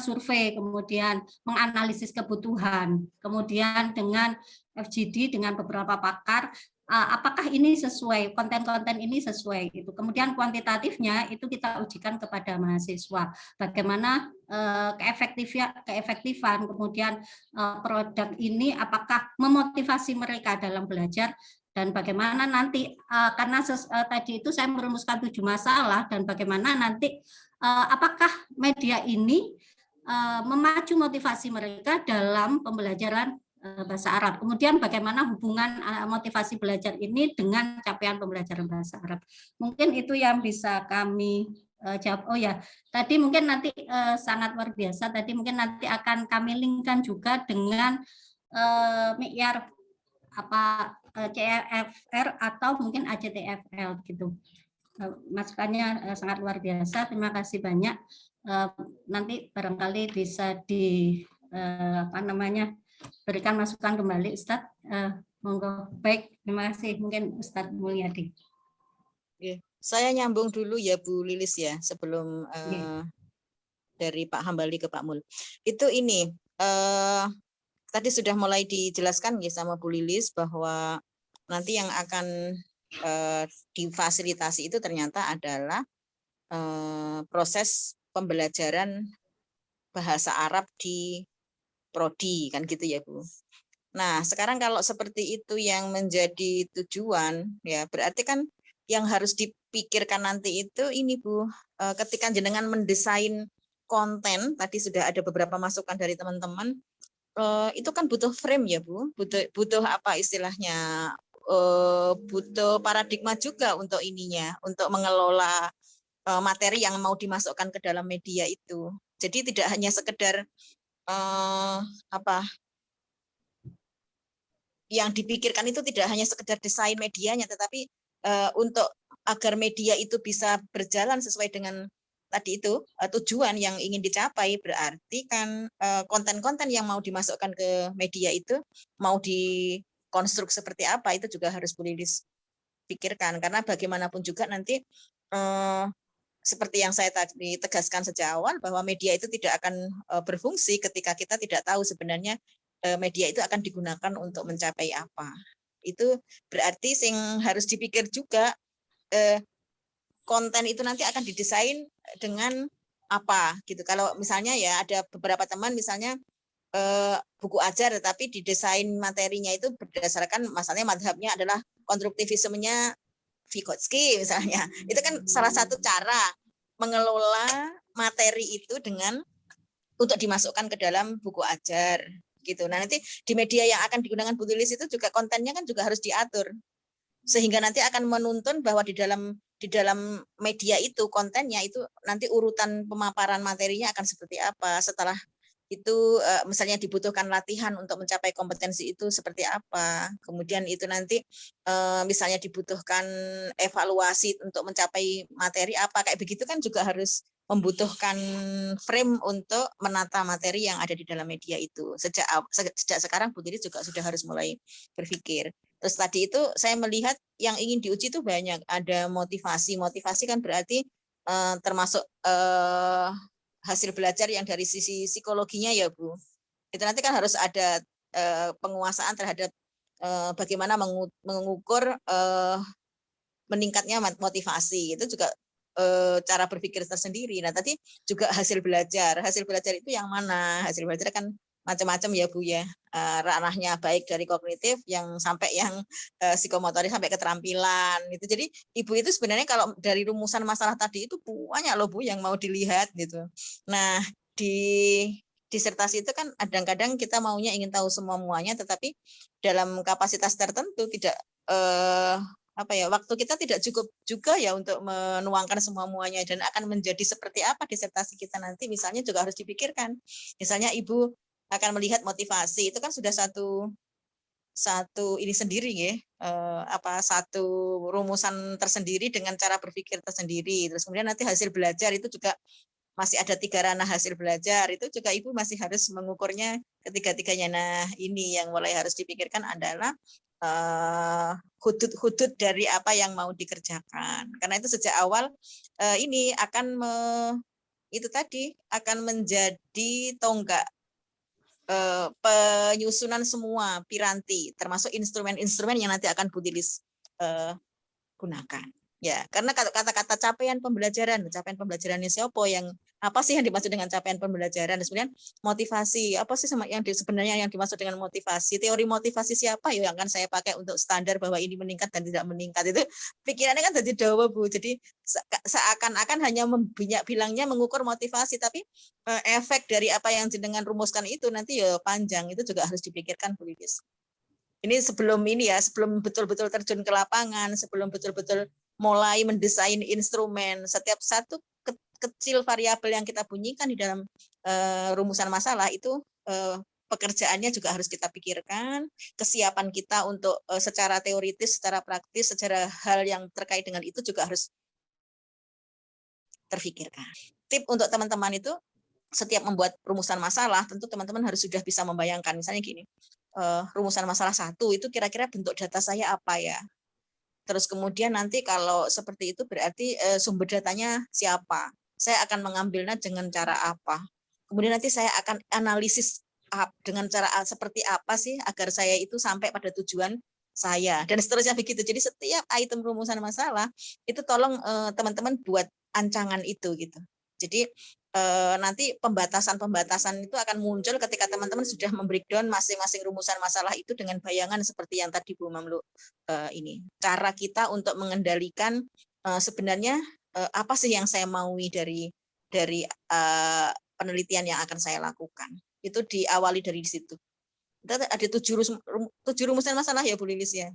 survei, kemudian menganalisis kebutuhan, kemudian dengan FGD dengan beberapa pakar, apakah ini sesuai, konten-konten ini sesuai gitu. Kemudian kuantitatifnya itu kita ujikan kepada mahasiswa, bagaimana keefektifan, kemudian produk ini apakah memotivasi mereka dalam belajar, dan bagaimana nanti karena tadi itu saya merumuskan 7 masalah, dan bagaimana nanti apakah media ini memacu motivasi mereka dalam pembelajaran bahasa Arab. Kemudian bagaimana hubungan motivasi belajar ini dengan capaian pembelajaran bahasa Arab. Mungkin itu yang bisa kami jawab. Oh ya, tadi mungkin nanti sangat luar biasa. Tadi mungkin nanti akan kami linkkan juga dengan mi'yar CFR atau mungkin ACTFL gitu. Masukannya sangat luar biasa. Terima kasih banyak. Nanti barangkali bisa berikan masukan kembali, Ustadz. Monggo. Baik, terima kasih. Mungkin Ustadz Mulyadi. Saya nyambung dulu ya Bu Lilis ya, sebelum dari Pak Hambali ke Pak Mul. Itu ini tadi sudah mulai dijelaskan ya sama Bu Lilis bahwa nanti yang akan difasilitasi itu ternyata adalah proses pembelajaran bahasa Arab di prodi, kan gitu ya Bu. Nah, sekarang kalau seperti itu yang menjadi tujuan, ya berarti kan yang harus dipikirkan nanti itu ini Bu, ketika jenengan mendesain konten, tadi sudah ada beberapa masukan dari teman-teman, itu kan butuh frame ya Bu, butuh apa istilahnya, butuh paradigma juga untuk ininya, untuk mengelola materi yang mau dimasukkan ke dalam media itu. Jadi tidak hanya sekedar yang dipikirkan itu tidak hanya sekedar desain medianya, tetapi untuk agar media itu bisa berjalan sesuai dengan tadi itu tujuan yang ingin dicapai, berarti kan konten-konten yang mau dimasukkan ke media itu mau dikonstruk seperti apa, itu juga harus boleh dipikirkan, karena bagaimanapun juga nanti seperti yang saya tadi tegaskan sejak awal, bahwa media itu tidak akan berfungsi ketika kita tidak tahu sebenarnya media itu akan digunakan untuk mencapai apa. Itu berarti yang harus dipikir juga konten itu nanti akan didesain dengan apa gitu. Kalau misalnya ya ada beberapa teman misalnya buku ajar tetapi didesain materinya itu berdasarkan misalnya madhabnya adalah konstruktivismenya Vygotsky misalnya. Itu kan salah satu cara mengelola materi itu dengan untuk dimasukkan ke dalam buku ajar gitu. Nah, nanti di media yang akan digunakan Bu Lilis itu juga kontennya kan juga harus diatur. Sehingga nanti akan menuntun bahwa di dalam media itu kontennya itu nanti urutan pemaparan materinya akan seperti apa. Setelah itu misalnya dibutuhkan latihan untuk mencapai kompetensi itu seperti apa, kemudian itu nanti misalnya dibutuhkan evaluasi untuk mencapai materi apa, kayak begitu kan juga harus membutuhkan frame untuk menata materi yang ada di dalam media itu. Sejak sekarang Bu Tiri juga sudah harus mulai berpikir. Terus tadi itu saya melihat yang ingin diuji itu banyak. Ada motivasi. Motivasi kan berarti termasuk hasil belajar yang dari sisi psikologinya ya Bu. Itu nanti kan harus ada penguasaan terhadap bagaimana mengukur meningkatnya motivasi. Itu juga cara berpikir tersendiri. Nah, tadi juga hasil belajar. Hasil belajar itu yang mana? Hasil belajar kan macam-macam ya Bu ya. Ranahnya baik dari kognitif yang sampai yang psikomotorik sampai keterampilan gitu. Jadi Ibu itu sebenarnya kalau dari rumusan masalah tadi itu banyak loh Bu yang mau dilihat gitu. Nah, di disertasi itu kan kadang-kadang kita maunya ingin tahu semuanya, tetapi dalam kapasitas tertentu tidak waktu kita tidak cukup juga ya untuk menuangkan semuanya, dan akan menjadi seperti apa disertasi kita nanti misalnya juga harus dipikirkan. Misalnya Ibu akan melihat motivasi, itu kan sudah satu ini sendiri ya, satu rumusan tersendiri dengan cara berpikir tersendiri. Terus kemudian nanti hasil belajar itu juga masih ada 3 ranah hasil belajar, itu juga Ibu masih harus mengukurnya ketiga-tiganya. Nah, ini yang mulai harus dipikirkan adalah hudud dari apa yang mau dikerjakan. Karena itu sejak awal ini akan itu tadi akan menjadi tonggak penyusunan semua piranti, termasuk instrumen-instrumen yang nanti akan Bu Tilis gunakan. Ya, karena kata-kata capaian pembelajarannya siapa, yang apa sih yang dimaksud dengan capaian pembelajaran, dan kemudian motivasi apa sih yang sebenarnya yang dimaksud dengan motivasi, teori motivasi siapa yang akan saya pakai untuk standar bahwa ini meningkat dan tidak meningkat. Itu pikirannya kan jadi dawa Bu, jadi seakan-akan hanya bilangnya mengukur motivasi, tapi efek dari apa yang jenengan rumuskan itu nanti ya panjang, itu juga harus dipikirkan Bu Lilis. Ini sebelum betul-betul terjun ke lapangan, sebelum betul-betul mulai mendesain instrumen, setiap satu kecil variabel yang kita bunyikan di dalam rumusan masalah itu pekerjaannya juga harus kita pikirkan, kesiapan kita untuk secara teoritis, secara praktis, secara hal yang terkait dengan itu juga harus terpikirkan. Tip untuk teman-teman itu, setiap membuat rumusan masalah, tentu teman-teman harus sudah bisa membayangkan, misalnya gini, rumusan masalah 1 itu kira-kira bentuk data saya apa ya. Terus kemudian nanti kalau seperti itu berarti sumber datanya siapa. Saya akan mengambilnya dengan cara apa. Kemudian nanti saya akan analisis dengan cara seperti apa sih agar saya itu sampai pada tujuan saya. Dan seterusnya begitu. Jadi setiap item rumusan masalah itu tolong teman-teman buat ancangan itu gitu. Jadi nanti pembatasan itu akan muncul ketika teman-teman sudah membreakdown masing-masing rumusan masalah itu dengan bayangan seperti yang tadi Bu Mamlu ini. Cara kita untuk mengendalikan sebenarnya apa sih yang saya maui dari penelitian yang akan saya lakukan. Itu diawali dari situ. Ada 7 rumusan masalah ya Bu Lilis ya.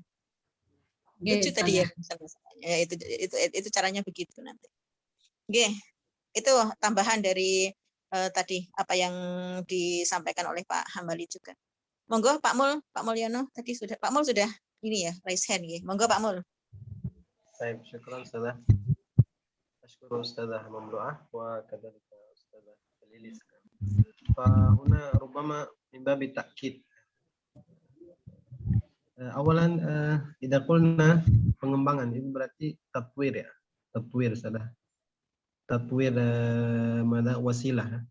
7 tadi ya rumusan masalahnya. Ya, itu caranya begitu nanti. Oke. Itu tambahan dari tadi apa yang disampaikan oleh Pak Hambali juga. Monggo Pak Mulyono tadi sudah, Pak Mul sudah ini ya raise hand ya. Monggo Pak Mul. Baik, syukran Ustazah. Ashkuru Ustazah Mamlu'ah wa kadzalika Ustazah Lilis. Fahuna rubama min babi ta'kid. Awalan idza qulna pengembangan itu berarti tatwir ya. Tatwir Ustazah. Tatwir wasilah.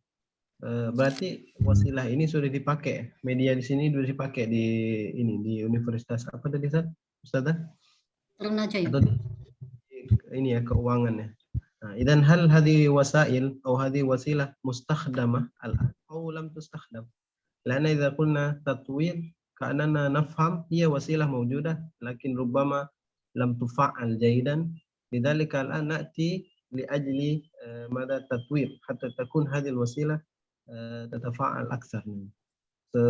Berarti wasilah ini sudah dipakai, media di sini sudah dipakai di universitas apa tadi Ustazah? Atau ini ya keuangan ya. Nah, idan hal hadhi wasail atau hadhi wasilah mustakhdamah al-an atau lam tustakhdam. Lana idza qulna tatwir ka'annana nafham hiya wasilah mawjudah lakin rubbama lam tufa'al jaydan. Lidzalika al-an na'ti لأجل ماذا تطوير حتى تكون هذه الوسيلة تتفاعل أكثر.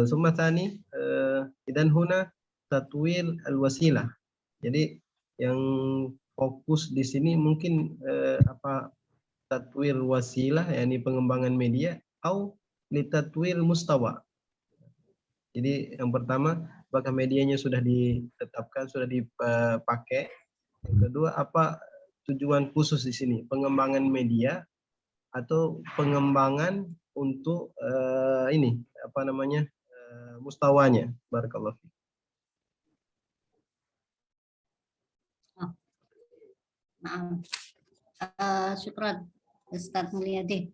ثم ثاني إذن هنا تطوير الوسيلة. Jadi yang fokus di sini mungkin tatwir wasilah, yakni pengembangan media, atau litatwir mustawa. Jadi yang pertama, apakah medianya sudah ditetapkan, sudah dipakai. Yang kedua, apa tujuan khusus di sini, pengembangan media atau pengembangan untuk ini apa namanya mustawanya. Barakallahu fiik. Maaf. Syukran Ustaz Mulyadi.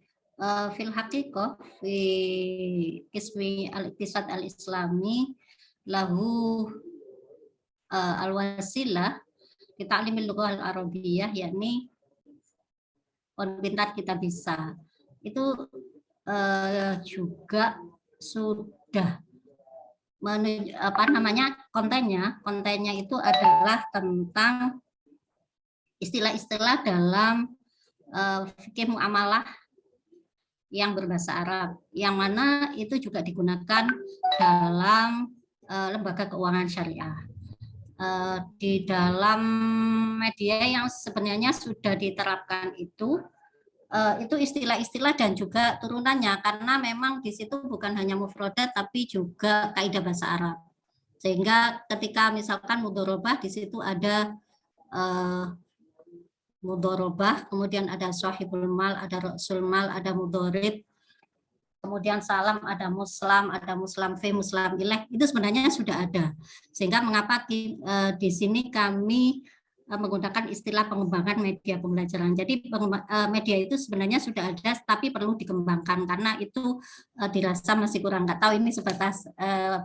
Fil haqiqah fi ismi al-iqtisad al-islami lahu al-wasilah di ta'limil lughah al-arabiyyah, yakni pintar kita bisa. Itu juga sudah kontennya itu adalah tentang istilah-istilah dalam fikih muamalah yang berbahasa Arab, yang mana itu juga digunakan dalam lembaga keuangan syariah. Di dalam media yang sebenarnya sudah diterapkan itu istilah-istilah dan juga turunannya, karena memang di situ bukan hanya mufradat tapi juga kaidah bahasa Arab. Sehingga ketika misalkan mudharabah, di situ ada mudharabah, kemudian ada sahibul mal, ada rasul mal, ada mudharib, kemudian salam, ada muslam fi, muslam ilaih, itu sebenarnya sudah ada. Sehingga mengapa di sini kami menggunakan istilah pengembangan media pembelajaran. Jadi media itu sebenarnya sudah ada, tapi perlu dikembangkan karena itu dirasa masih kurang. Nggak tahu, ini sebatas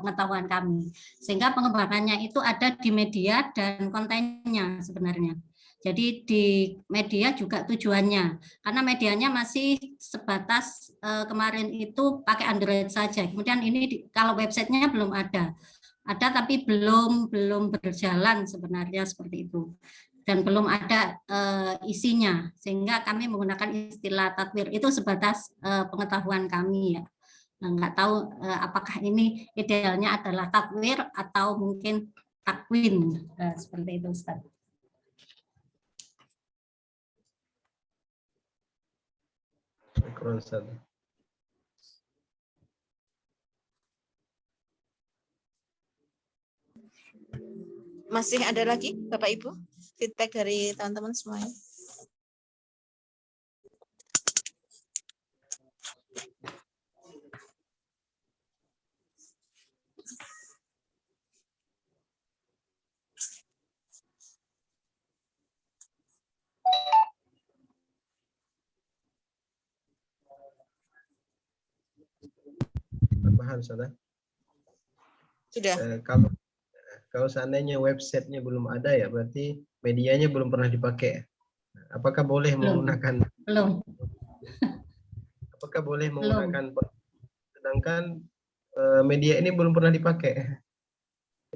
pengetahuan kami. Sehingga pengembangannya itu ada di media dan kontennya sebenarnya. Jadi di media juga tujuannya, karena medianya masih sebatas kemarin itu pakai Android saja. Kemudian ini kalau websitenya belum ada tapi belum berjalan sebenarnya seperti itu, dan belum ada isinya, sehingga kami menggunakan istilah tatwir itu sebatas pengetahuan kami ya. Nah, nggak tahu apakah ini idealnya adalah tatwir atau mungkin takwin, seperti itu Ustaz. Masih ada lagi Bapak Ibu feedback dari teman-teman semuanya? Tambahan sudah. Kalau seandainya websitenya belum ada ya berarti medianya belum pernah dipakai. Apakah boleh menggunakan? Belum. Apakah boleh menggunakan? Sedangkan media ini belum pernah dipakai.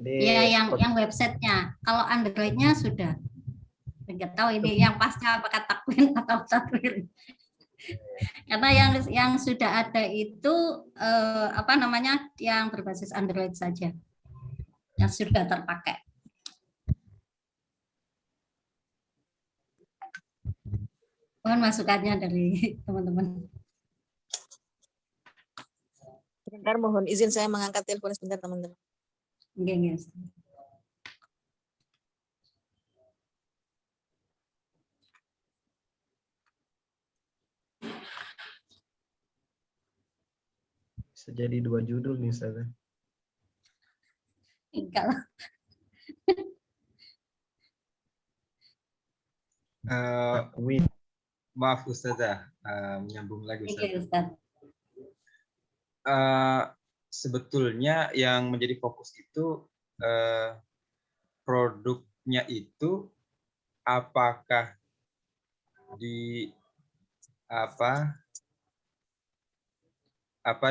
Jadi ya, yang websitenya. Kalau Androidnya sudah. Nggak tahu ini yang pasnya apakah takwin atau tatwir. Karena yang sudah ada itu yang berbasis Android saja, yang sudah terpakai. Mohon masukannya dari teman-teman. Sebentar, mohon izin saya mengangkat telepon sebentar teman-teman. Yes. Bisa jadi 2 judul misalnya. Enggak. Maaf Ustazah, menyambung lagi Ustazah. Sebetulnya yang menjadi fokus itu produknya itu apakah di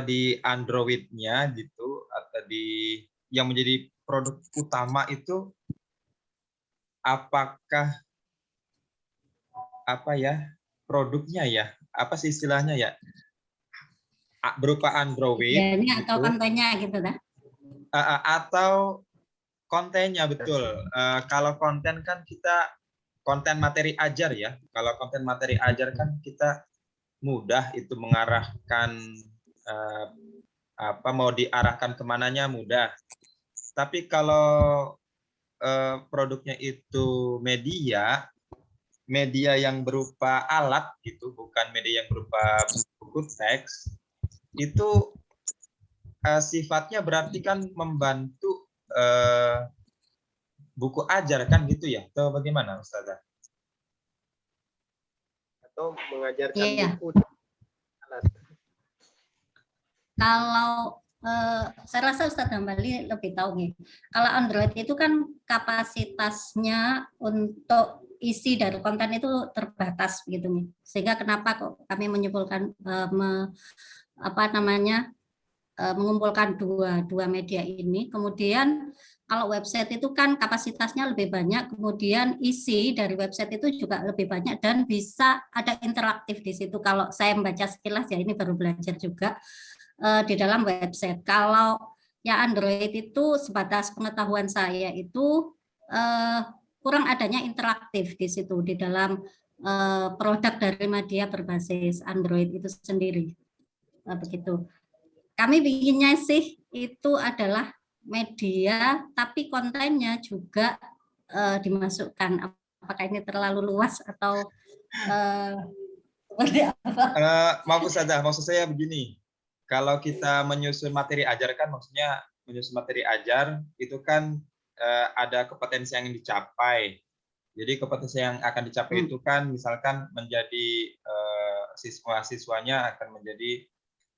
di Android-nya gitu, atau yang menjadi produk utama itu apakah produknya ya, apa sih istilahnya ya, berupa Android ini gitu, atau kontennya gitu dah, atau kontennya betul. Kalau konten kan kita konten materi ajar ya, kalau konten materi ajar kan kita mudah itu mengarahkan mau diarahkan kemananya mudah. Tapi kalau produknya itu media, media yang berupa alat gitu, bukan media yang berupa buku teks, itu sifatnya berarti kan membantu buku ajar kan gitu ya? Atau bagaimana, Ustazah? Atau mengajarkan Iya. buku alat. Kalau saya rasa Ustadz Hambali lebih tahu nih. Kalau Android itu kan kapasitasnya untuk isi dari konten itu terbatas gitu nih. Sehingga kenapa kok kami menyimpulkan mengumpulkan dua media ini. Kemudian kalau website itu kan kapasitasnya lebih banyak, kemudian isi dari website itu juga lebih banyak dan bisa ada interaktif di situ. Kalau saya membaca sekilas ya, ini baru belajar juga di dalam website. Kalau ya Android itu sebatas pengetahuan saya itu kurang adanya interaktif di situ di dalam produk dari media berbasis Android itu sendiri. Begitu. Kami inginnya sih itu adalah media, tapi kontennya juga dimasukkan. Apakah ini terlalu luas atau seperti apa? Maaf Ustazah, maksud saya begini. Kalau kita menyusun materi ajar kan, maksudnya menyusun materi ajar itu kan ada kompetensi yang dicapai. Jadi kompetensi yang akan dicapai itu kan misalkan menjadi siswa-siswanya akan menjadi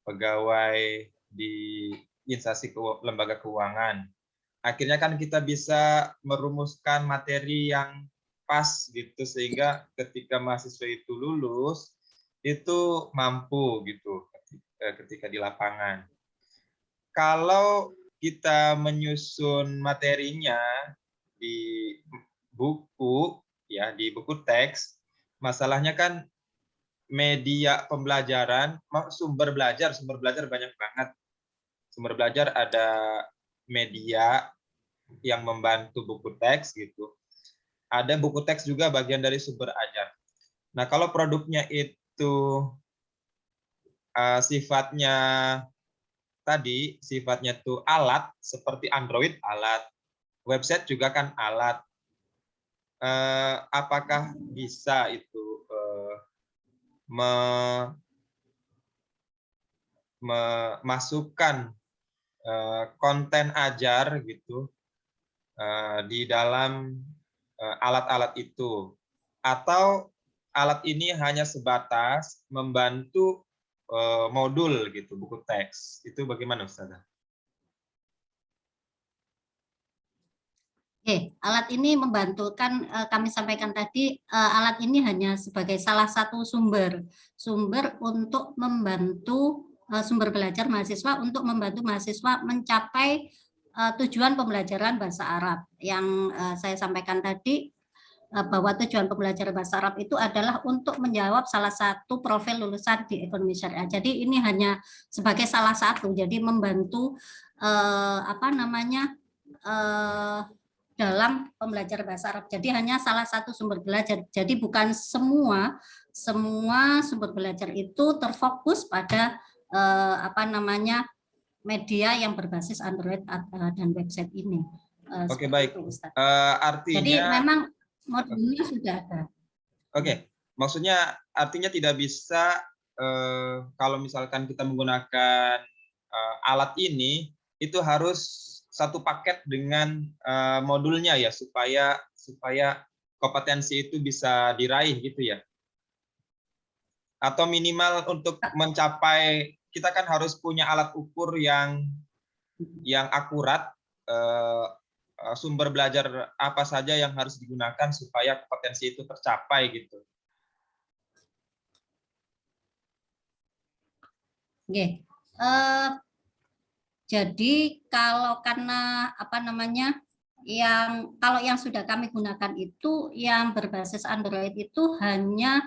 pegawai di instansi lembaga keuangan. Akhirnya kan kita bisa merumuskan materi yang pas gitu sehingga ketika mahasiswa itu lulus itu mampu gitu ketika di lapangan. Kalau kita menyusun materinya di buku ya, di buku teks, masalahnya kan media pembelajaran, sumber belajar banyak banget. Sumber belajar ada media yang membantu buku teks gitu. Ada buku teks juga bagian dari sumber ajar. Nah, kalau produknya itu sifatnya tuh alat, seperti Android alat, website juga kan alat. Apakah bisa itu memasukkan konten ajar gitu di dalam alat-alat itu, atau alat ini hanya sebatas membantu modul gitu, buku teks. Itu bagaimana Ustazah? Oke, alat ini membantu kan kami sampaikan tadi, alat ini hanya sebagai salah satu sumber untuk membantu sumber belajar mahasiswa untuk membantu mahasiswa mencapai tujuan pembelajaran bahasa Arab yang saya sampaikan tadi, bahwa tujuan pembelajaran bahasa Arab itu adalah untuk menjawab salah satu profil lulusan di ekonomi syariah. Jadi ini hanya sebagai salah satu, jadi membantu dalam pembelajaran bahasa Arab. Jadi hanya salah satu sumber belajar. Jadi bukan semua sumber belajar itu terfokus pada media yang berbasis Android dan website ini. Oke, baik. Itu, artinya jadi memang modulnya sudah ada. Oke, maksudnya artinya tidak bisa kalau misalkan kita menggunakan alat ini itu harus satu paket dengan modulnya ya supaya kompetensi itu bisa diraih gitu ya. Atau minimal untuk mencapai, kita kan harus punya alat ukur yang akurat, sumber belajar apa saja yang harus digunakan supaya kompetensi itu tercapai gitu. Oke. Jadi kalau karena kalau yang sudah kami gunakan itu yang berbasis Android itu hanya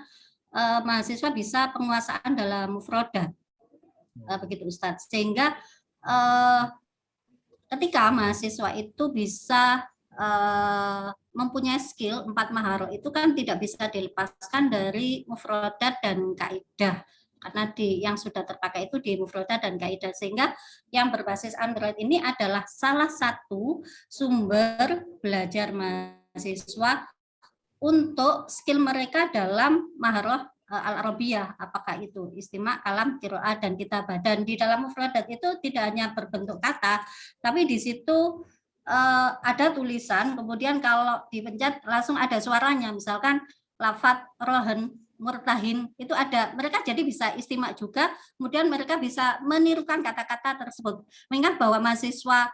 mahasiswa bisa penguasaan dalam mufrodat, begitu Ustadz. Sehingga ketika mahasiswa itu bisa mempunyai skill 4 maharoh itu kan tidak bisa dilepaskan dari mufrodat dan kaidah. Karena yang sudah terpakai itu di mufrodat dan kaidah, sehingga yang berbasis Android ini adalah salah satu sumber belajar mahasiswa untuk skill mereka dalam maharah al-arabiyah, apakah itu istimak, kalam, qiraah, dan kitabah. Dan di dalam mufradat itu tidak hanya berbentuk kata, tapi di situ ada tulisan, kemudian kalau dipencet langsung ada suaranya, misalkan lafat, rohan, murtahin, itu ada. Mereka jadi bisa istimak juga, kemudian mereka bisa menirukan kata-kata tersebut. Mengingat bahwa mahasiswa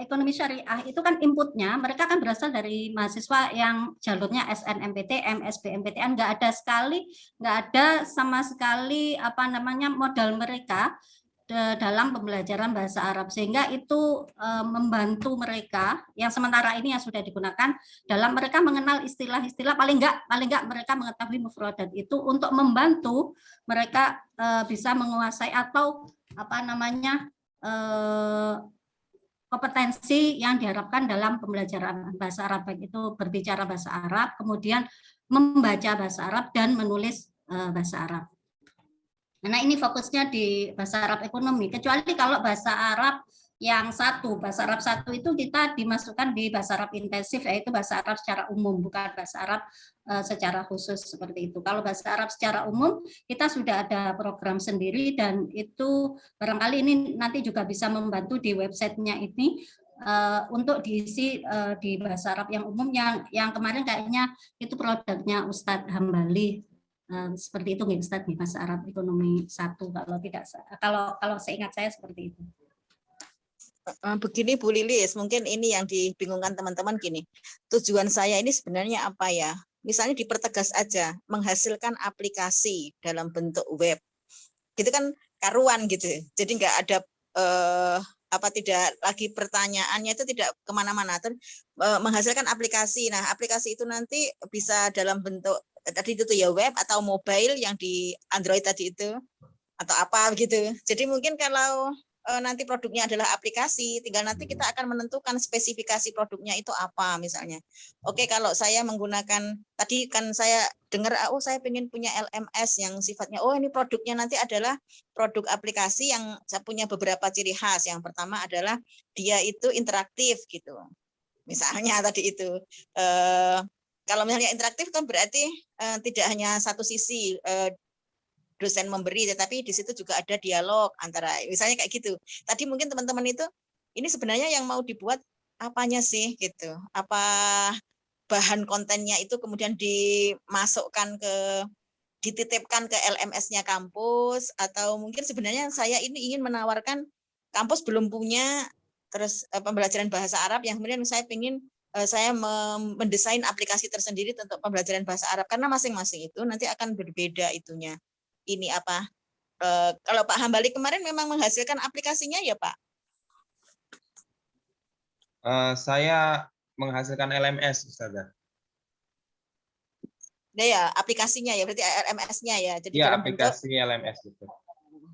ekonomi syariah itu kan inputnya mereka kan berasal dari mahasiswa yang jalurnya SNMPTN, SBMPTN, nggak ada sama sekali apa namanya modal mereka dalam pembelajaran bahasa Arab, sehingga itu membantu mereka yang sementara ini yang sudah digunakan dalam mereka mengenal istilah-istilah, paling enggak mereka mengetahui mufradat itu untuk membantu mereka bisa menguasai atau apa namanya kompetensi yang diharapkan dalam pembelajaran bahasa Arab, baik itu berbicara bahasa Arab, kemudian membaca bahasa Arab dan menulis bahasa Arab. Nah, ini fokusnya di bahasa Arab ekonomi. Kecuali kalau bahasa Arab yang satu, bahasa Arab satu itu kita dimasukkan di bahasa Arab intensif, yaitu bahasa Arab secara umum, bukan bahasa Arab secara khusus seperti itu. Kalau bahasa Arab secara umum, kita sudah ada program sendiri dan itu barangkali ini nanti juga bisa membantu di websitenya ini untuk diisi di bahasa Arab yang umum yang kemarin kayaknya itu produknya Ustadz Hambali. Seperti itu nggak Ustadz, di bahasa Arab ekonomi 1 kalau seingat saya seperti itu. Begini Bu Lilis, mungkin ini yang dibingungkan teman-teman gini. Tujuan saya ini sebenarnya apa ya? Misalnya dipertegas aja, menghasilkan aplikasi dalam bentuk web. Gitu kan karuan gitu. Jadi nggak ada tidak lagi pertanyaannya itu tidak kemana-mana. Menghasilkan aplikasi. Nah, aplikasi itu nanti bisa dalam bentuk tadi itu ya web atau mobile yang di Android tadi itu atau apa gitu. Jadi mungkin kalau nanti produknya adalah aplikasi, tinggal nanti kita akan menentukan spesifikasi produknya itu apa misalnya. Oke, kalau saya menggunakan tadi kan saya dengar saya pengen punya LMS yang sifatnya ini produknya nanti adalah produk aplikasi yang punya beberapa ciri khas. Yang pertama adalah dia itu interaktif gitu. Misalnya tadi itu kalau misalnya interaktif kan berarti tidak hanya satu sisi dosen memberi, tetapi di situ juga ada dialog antara misalnya kayak gitu. Tadi mungkin teman-teman itu ini sebenarnya yang mau dibuat apanya sih gitu. Apa bahan kontennya itu kemudian dititipkan ke LMS-nya kampus, atau mungkin sebenarnya saya ini ingin menawarkan kampus belum punya terus pembelajaran bahasa Arab yang kemudian saya ingin saya mendesain aplikasi tersendiri untuk pembelajaran bahasa Arab, karena masing-masing itu nanti akan berbeda itunya. Ini apa? Kalau Pak Hambali kemarin memang menghasilkan aplikasinya ya Pak? Saya menghasilkan LMS, Ustazah. Ya, aplikasinya ya, berarti LMS-nya ya. Jadi ya, dalam aplikasi bentuk, LMS itu.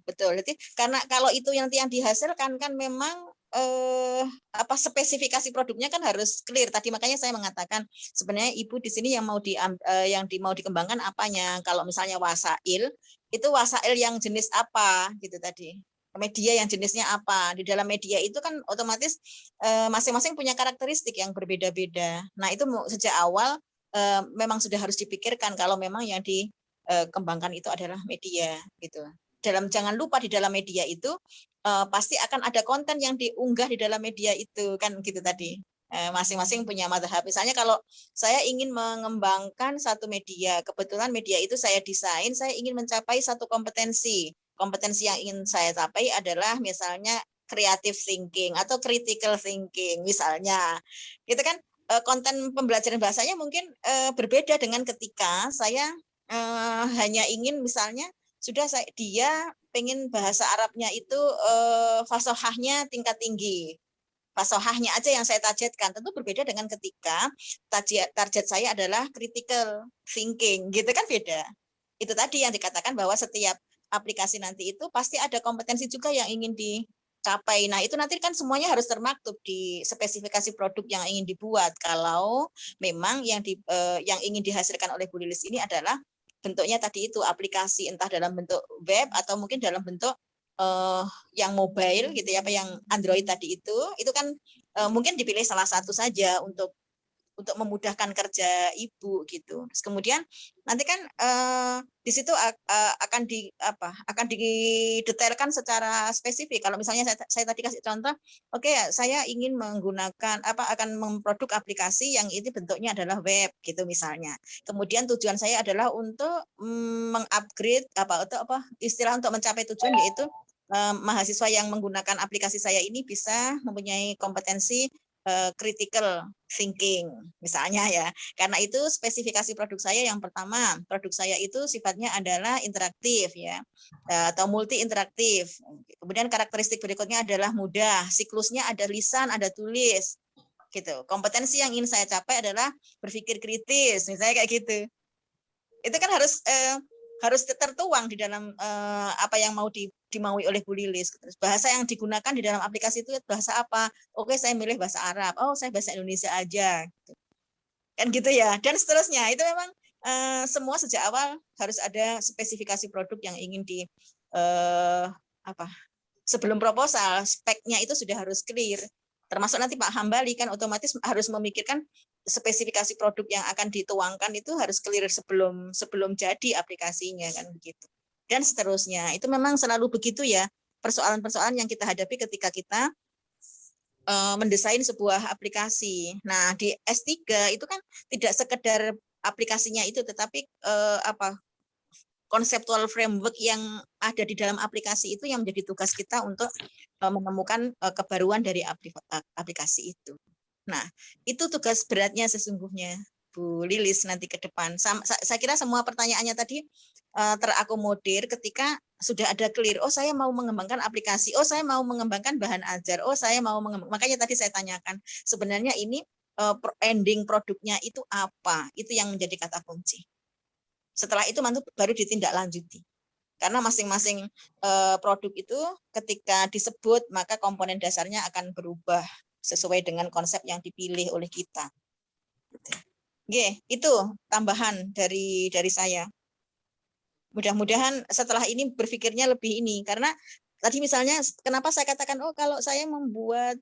Betul. Jadi karena kalau itu yang dihasilkan kan memang spesifikasi produknya kan harus clear. Tadi makanya saya mengatakan sebenarnya Ibu di sini yang mau dikembangkan apanya. Kalau misalnya wasail, itu wasail yang jenis apa gitu tadi. Media yang jenisnya apa. Di dalam media itu kan otomatis masing-masing punya karakteristik yang berbeda-beda. Nah, itu sejak awal memang sudah harus dipikirkan kalau memang yang dikembangkan itu adalah media gitu. Jangan lupa di dalam media itu pasti akan ada konten yang diunggah di dalam media itu kan gitu tadi. Masing-masing punya mazhab. Misalnya kalau saya ingin mengembangkan satu media, kebetulan media itu saya desain, saya ingin mencapai satu kompetensi. Kompetensi yang ingin saya capai adalah misalnya creative thinking atau critical thinking misalnya. Gitu kan konten pembelajaran bahasanya mungkin berbeda dengan ketika saya hanya ingin misalnya dia pengen bahasa Arabnya itu fasohahnya tingkat tinggi. Fasohahnya aja yang saya targetkan. Tentu berbeda dengan ketika target saya adalah critical thinking. Gitu kan beda. Itu tadi yang dikatakan bahwa setiap aplikasi nanti itu pasti ada kompetensi juga yang ingin dicapai. Nah, itu nanti kan semuanya harus termaktub di spesifikasi produk yang ingin dibuat. Kalau memang yang ingin dihasilkan oleh Bu Lilis ini adalah bentuknya tadi itu aplikasi, entah dalam bentuk web atau mungkin dalam bentuk yang mobile gitu ya, apa yang Android tadi itu kan mungkin dipilih salah satu saja untuk untuk memudahkan kerja ibu gitu. Terus kemudian nanti kan di situ akan didetailkan secara spesifik. Kalau misalnya saya tadi kasih contoh, oke, saya ingin menggunakan akan memproduk aplikasi yang ini bentuknya adalah web gitu misalnya. Kemudian tujuan saya adalah untuk mengupgrade istilah untuk mencapai tujuan, yaitu mahasiswa yang menggunakan aplikasi saya ini bisa mempunyai kompetensi critical thinking misalnya ya. Karena itu spesifikasi produk saya yang pertama, produk saya itu sifatnya adalah interaktif ya, atau multi interaktif. Kemudian karakteristik berikutnya adalah mudah, siklusnya ada lisan, ada tulis gitu. Kompetensi yang ingin saya capai adalah berpikir kritis misalnya kayak gitu. Itu kan harus tertuang di dalam apa yang mau dimaui oleh Bu Lilis. Bahasa yang digunakan di dalam aplikasi itu bahasa apa? Oke, saya milih bahasa Arab. Oh, saya bahasa Indonesia aja. Kan gitu ya. Dan seterusnya. Itu memang semua sejak awal harus ada spesifikasi produk yang ingin sebelum proposal, speknya itu sudah harus clear. Termasuk nanti Pak Hambali kan otomatis harus memikirkan spesifikasi produk yang akan dituangkan itu harus clear sebelum jadi aplikasinya kan begitu. Dan seterusnya. Itu memang selalu begitu ya, persoalan-persoalan yang kita hadapi ketika kita mendesain sebuah aplikasi. Nah, di S3 itu kan tidak sekedar aplikasinya itu, tetapi konseptual framework yang ada di dalam aplikasi itu yang menjadi tugas kita untuk menemukan kebaruan dari aplikasi itu. Nah, itu tugas beratnya sesungguhnya Bu Lilis nanti ke depan. Saya kira semua pertanyaannya tadi terakomodir ketika sudah ada clear. Oh, saya mau mengembangkan aplikasi. Oh, saya mau mengembangkan bahan ajar. Oh, saya mau makanya tadi saya tanyakan sebenarnya ini ending produknya itu apa? Itu yang menjadi kata kunci. Setelah itu baru ditindaklanjuti. Karena masing-masing produk itu ketika disebut maka komponen dasarnya akan berubah sesuai dengan konsep yang dipilih oleh kita. Oke, itu tambahan dari saya. Mudah-mudahan setelah ini berpikirnya lebih ini, karena tadi misalnya kenapa saya katakan kalau saya membuat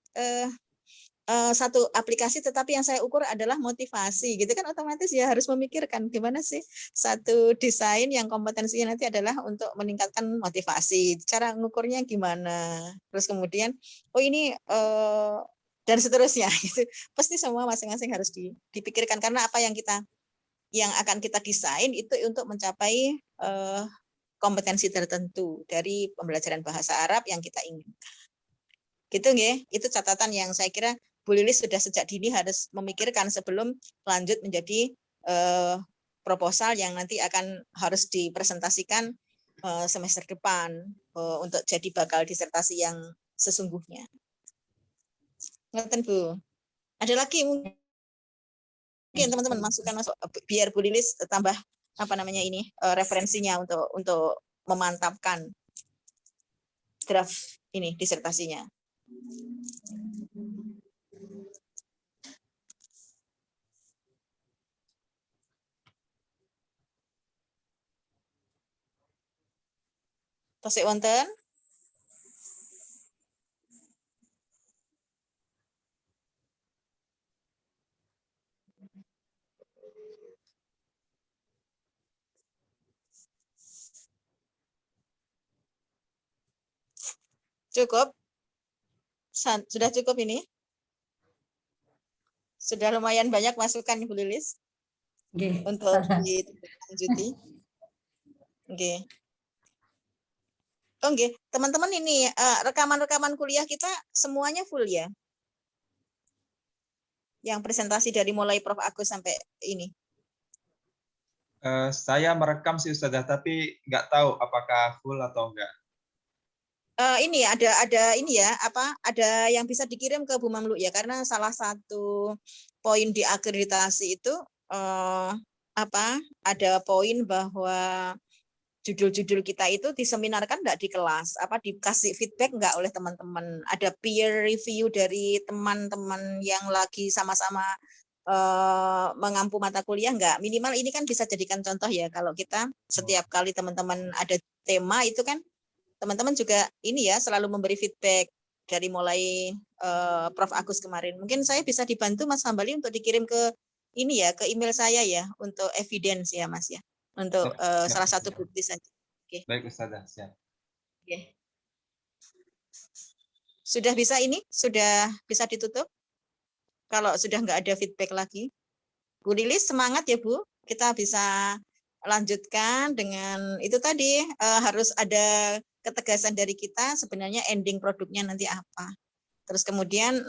satu aplikasi tetapi yang saya ukur adalah motivasi gitu kan, otomatis ya harus memikirkan gimana sih satu desain yang kompetensinya nanti adalah untuk meningkatkan motivasi, cara ngukurnya gimana, terus kemudian ini dan seterusnya gitu. Pasti semua masing-masing harus dipikirkan, karena apa yang akan kita desain itu untuk mencapai kompetensi tertentu dari pembelajaran bahasa Arab yang kita inginkan. Gitu nggih, itu catatan yang saya kira Bu Lilis sudah sejak dini harus memikirkan sebelum lanjut menjadi proposal yang nanti harus dipresentasikan semester depan untuk jadi bakal disertasi yang sesungguhnya. Ngeten Bu. Ada lagi mungkin teman-teman masuk biar Bu Lilis tambah referensinya untuk memantapkan draft ini disertasinya. Tasik wonten? Cukup? Sudah cukup ini? Sudah lumayan banyak masukan Bu Lilis untuk dilanjuti. Oke. Oke, teman-teman ini rekaman-rekaman kuliah kita semuanya full ya? Yang presentasi dari mulai Prof. Agus sampai ini. Saya merekam sih Ustazah, tapi nggak tahu apakah full atau enggak. Ini ada ini ya, ada yang bisa dikirim ke Bu Mamluk ya, karena salah satu poin di akreditasi itu ada poin bahwa judul-judul kita itu diseminarkan enggak di kelas, dikasih feedback enggak oleh teman-teman, ada peer review dari teman-teman yang lagi sama-sama mengampu mata kuliah enggak, minimal ini kan bisa jadikan contoh ya, kalau kita setiap kali teman-teman ada tema itu kan teman-teman juga ini ya selalu memberi feedback dari mulai Prof. Agus kemarin. Mungkin saya bisa dibantu Mas Hambali untuk dikirim ke ini ya ke email saya ya untuk evidence ya Mas ya. Untuk Siap, salah satu siap. bukti saja. Baik Ustazah, siap. Oke. Sudah bisa ini? Sudah bisa ditutup? Kalau sudah nggak ada feedback lagi. Bu Lilis semangat ya Bu. Kita bisa lanjutkan dengan itu tadi harus ada ketegasan dari kita sebenarnya ending produknya nanti apa. Terus kemudian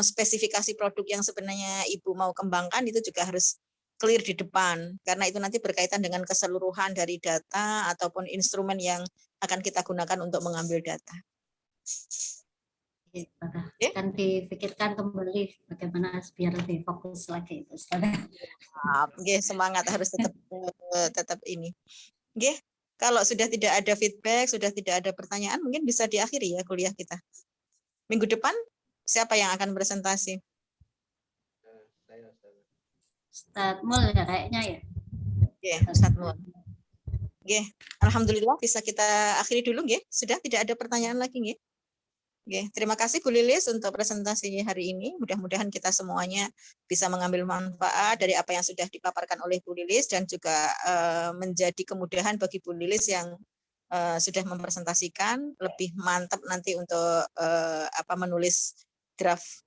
spesifikasi produk yang sebenarnya Ibu mau kembangkan itu juga harus clear di depan. Karena itu nanti berkaitan dengan keseluruhan dari data ataupun instrumen yang akan kita gunakan untuk mengambil data. Akan dipikirkan kembali bagaimana biar lebih fokus lagi itu. Oke, semangat harus tetap ini. Oke, kalau sudah tidak ada feedback, sudah tidak ada pertanyaan, mungkin bisa diakhiri ya kuliah kita. Minggu depan siapa yang akan presentasi? Ustadz Mul ya kayaknya ya. Oke, Ustadz Mul. Oke, alhamdulillah bisa kita akhiri dulu nggih. Sudah tidak ada pertanyaan lagi nggih. Oke, terima kasih Bu Lilis untuk presentasi hari ini. Mudah-mudahan kita semuanya bisa mengambil manfaat dari apa yang sudah dipaparkan oleh Bu Lilis dan juga menjadi kemudahan bagi Bu Lilis yang sudah mempresentasikan, lebih mantap nanti untuk menulis draft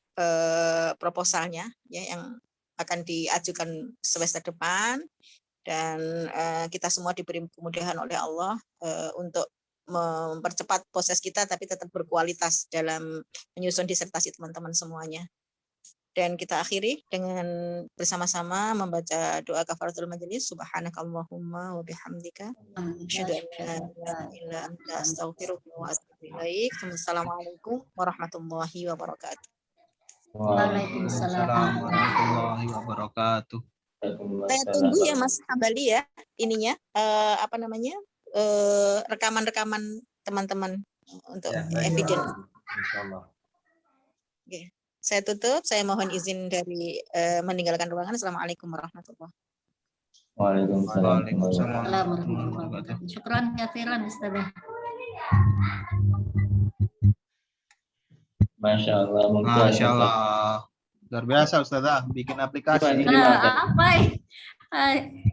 proposalnya ya yang akan diajukan semester depan, dan kita semua diberi kemudahan oleh Allah untuk mempercepat proses kita tapi tetap berkualitas dalam menyusun disertasi teman-teman semuanya. Dan kita akhiri dengan bersama-sama membaca doa kafaratul majelis. Subhanakallahumma wa bihamdika asyhadu an la ilaha illa anta astaghfiruka wa atubu ilaik. Wassalamualaikum warahmatullahi wabarakatuh. Waalaikumsalam warahmatullahi wabarakatuh. Saya tunggu ya Mas Hambali ya ininya rekaman-rekaman teman-teman untuk evidence. Insyaallah. Oke. Saya tutup, saya mohon izin dari meninggalkan ruangan. Assalamualaikum warahmatullahi wabarakatuh. Waalaikumsalam. warahmatullahi wabarakatuh. Syukran katsiran Ustazah. Masya Allah. Masya Allah. Luar biasa Ustazah, bikin aplikasi. Apa ya?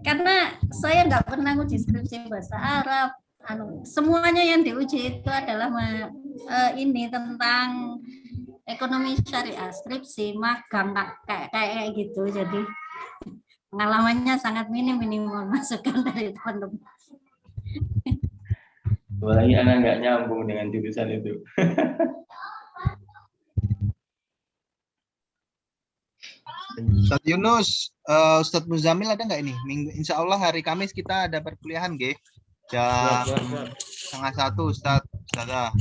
Karena saya nggak pernah uji skripsi bahasa Arab. Semuanya yang diuji itu adalah ini tentang ekonomi syariah, skripsi, magang kayak gitu. Jadi pengalamannya sangat minim masukan dari teman-teman. Apalagi anak nggak nyambung dengan jurusan itu. Ustadz Yunus, Ustadz Muzamil ada nggak ini? Insya Allah hari Kamis kita ada perkuliahan, G. Jam 12:30 Ustazah.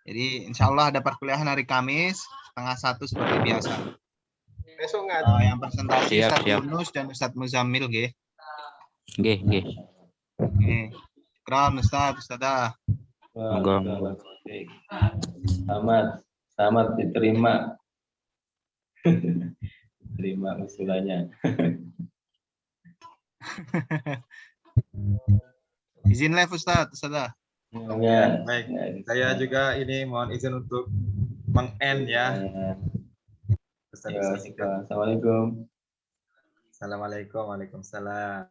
Jadi Insya Allah ada perkuliahan hari Kamis 12:30 seperti biasa. Besok nggak Yang presentasi Siap, Ustadz siap. Yunus dan Ustadz Muzamil, G. Nggih. Oke. Syukran Ustazah. Monggo. Selamat diterima. Terima usulannya. Izin live Ustazah. Ya. Baik, saya juga ini mohon izin untuk meng-end ya. Assalamualaikum. Assalamualaikum, waalaikumsalam.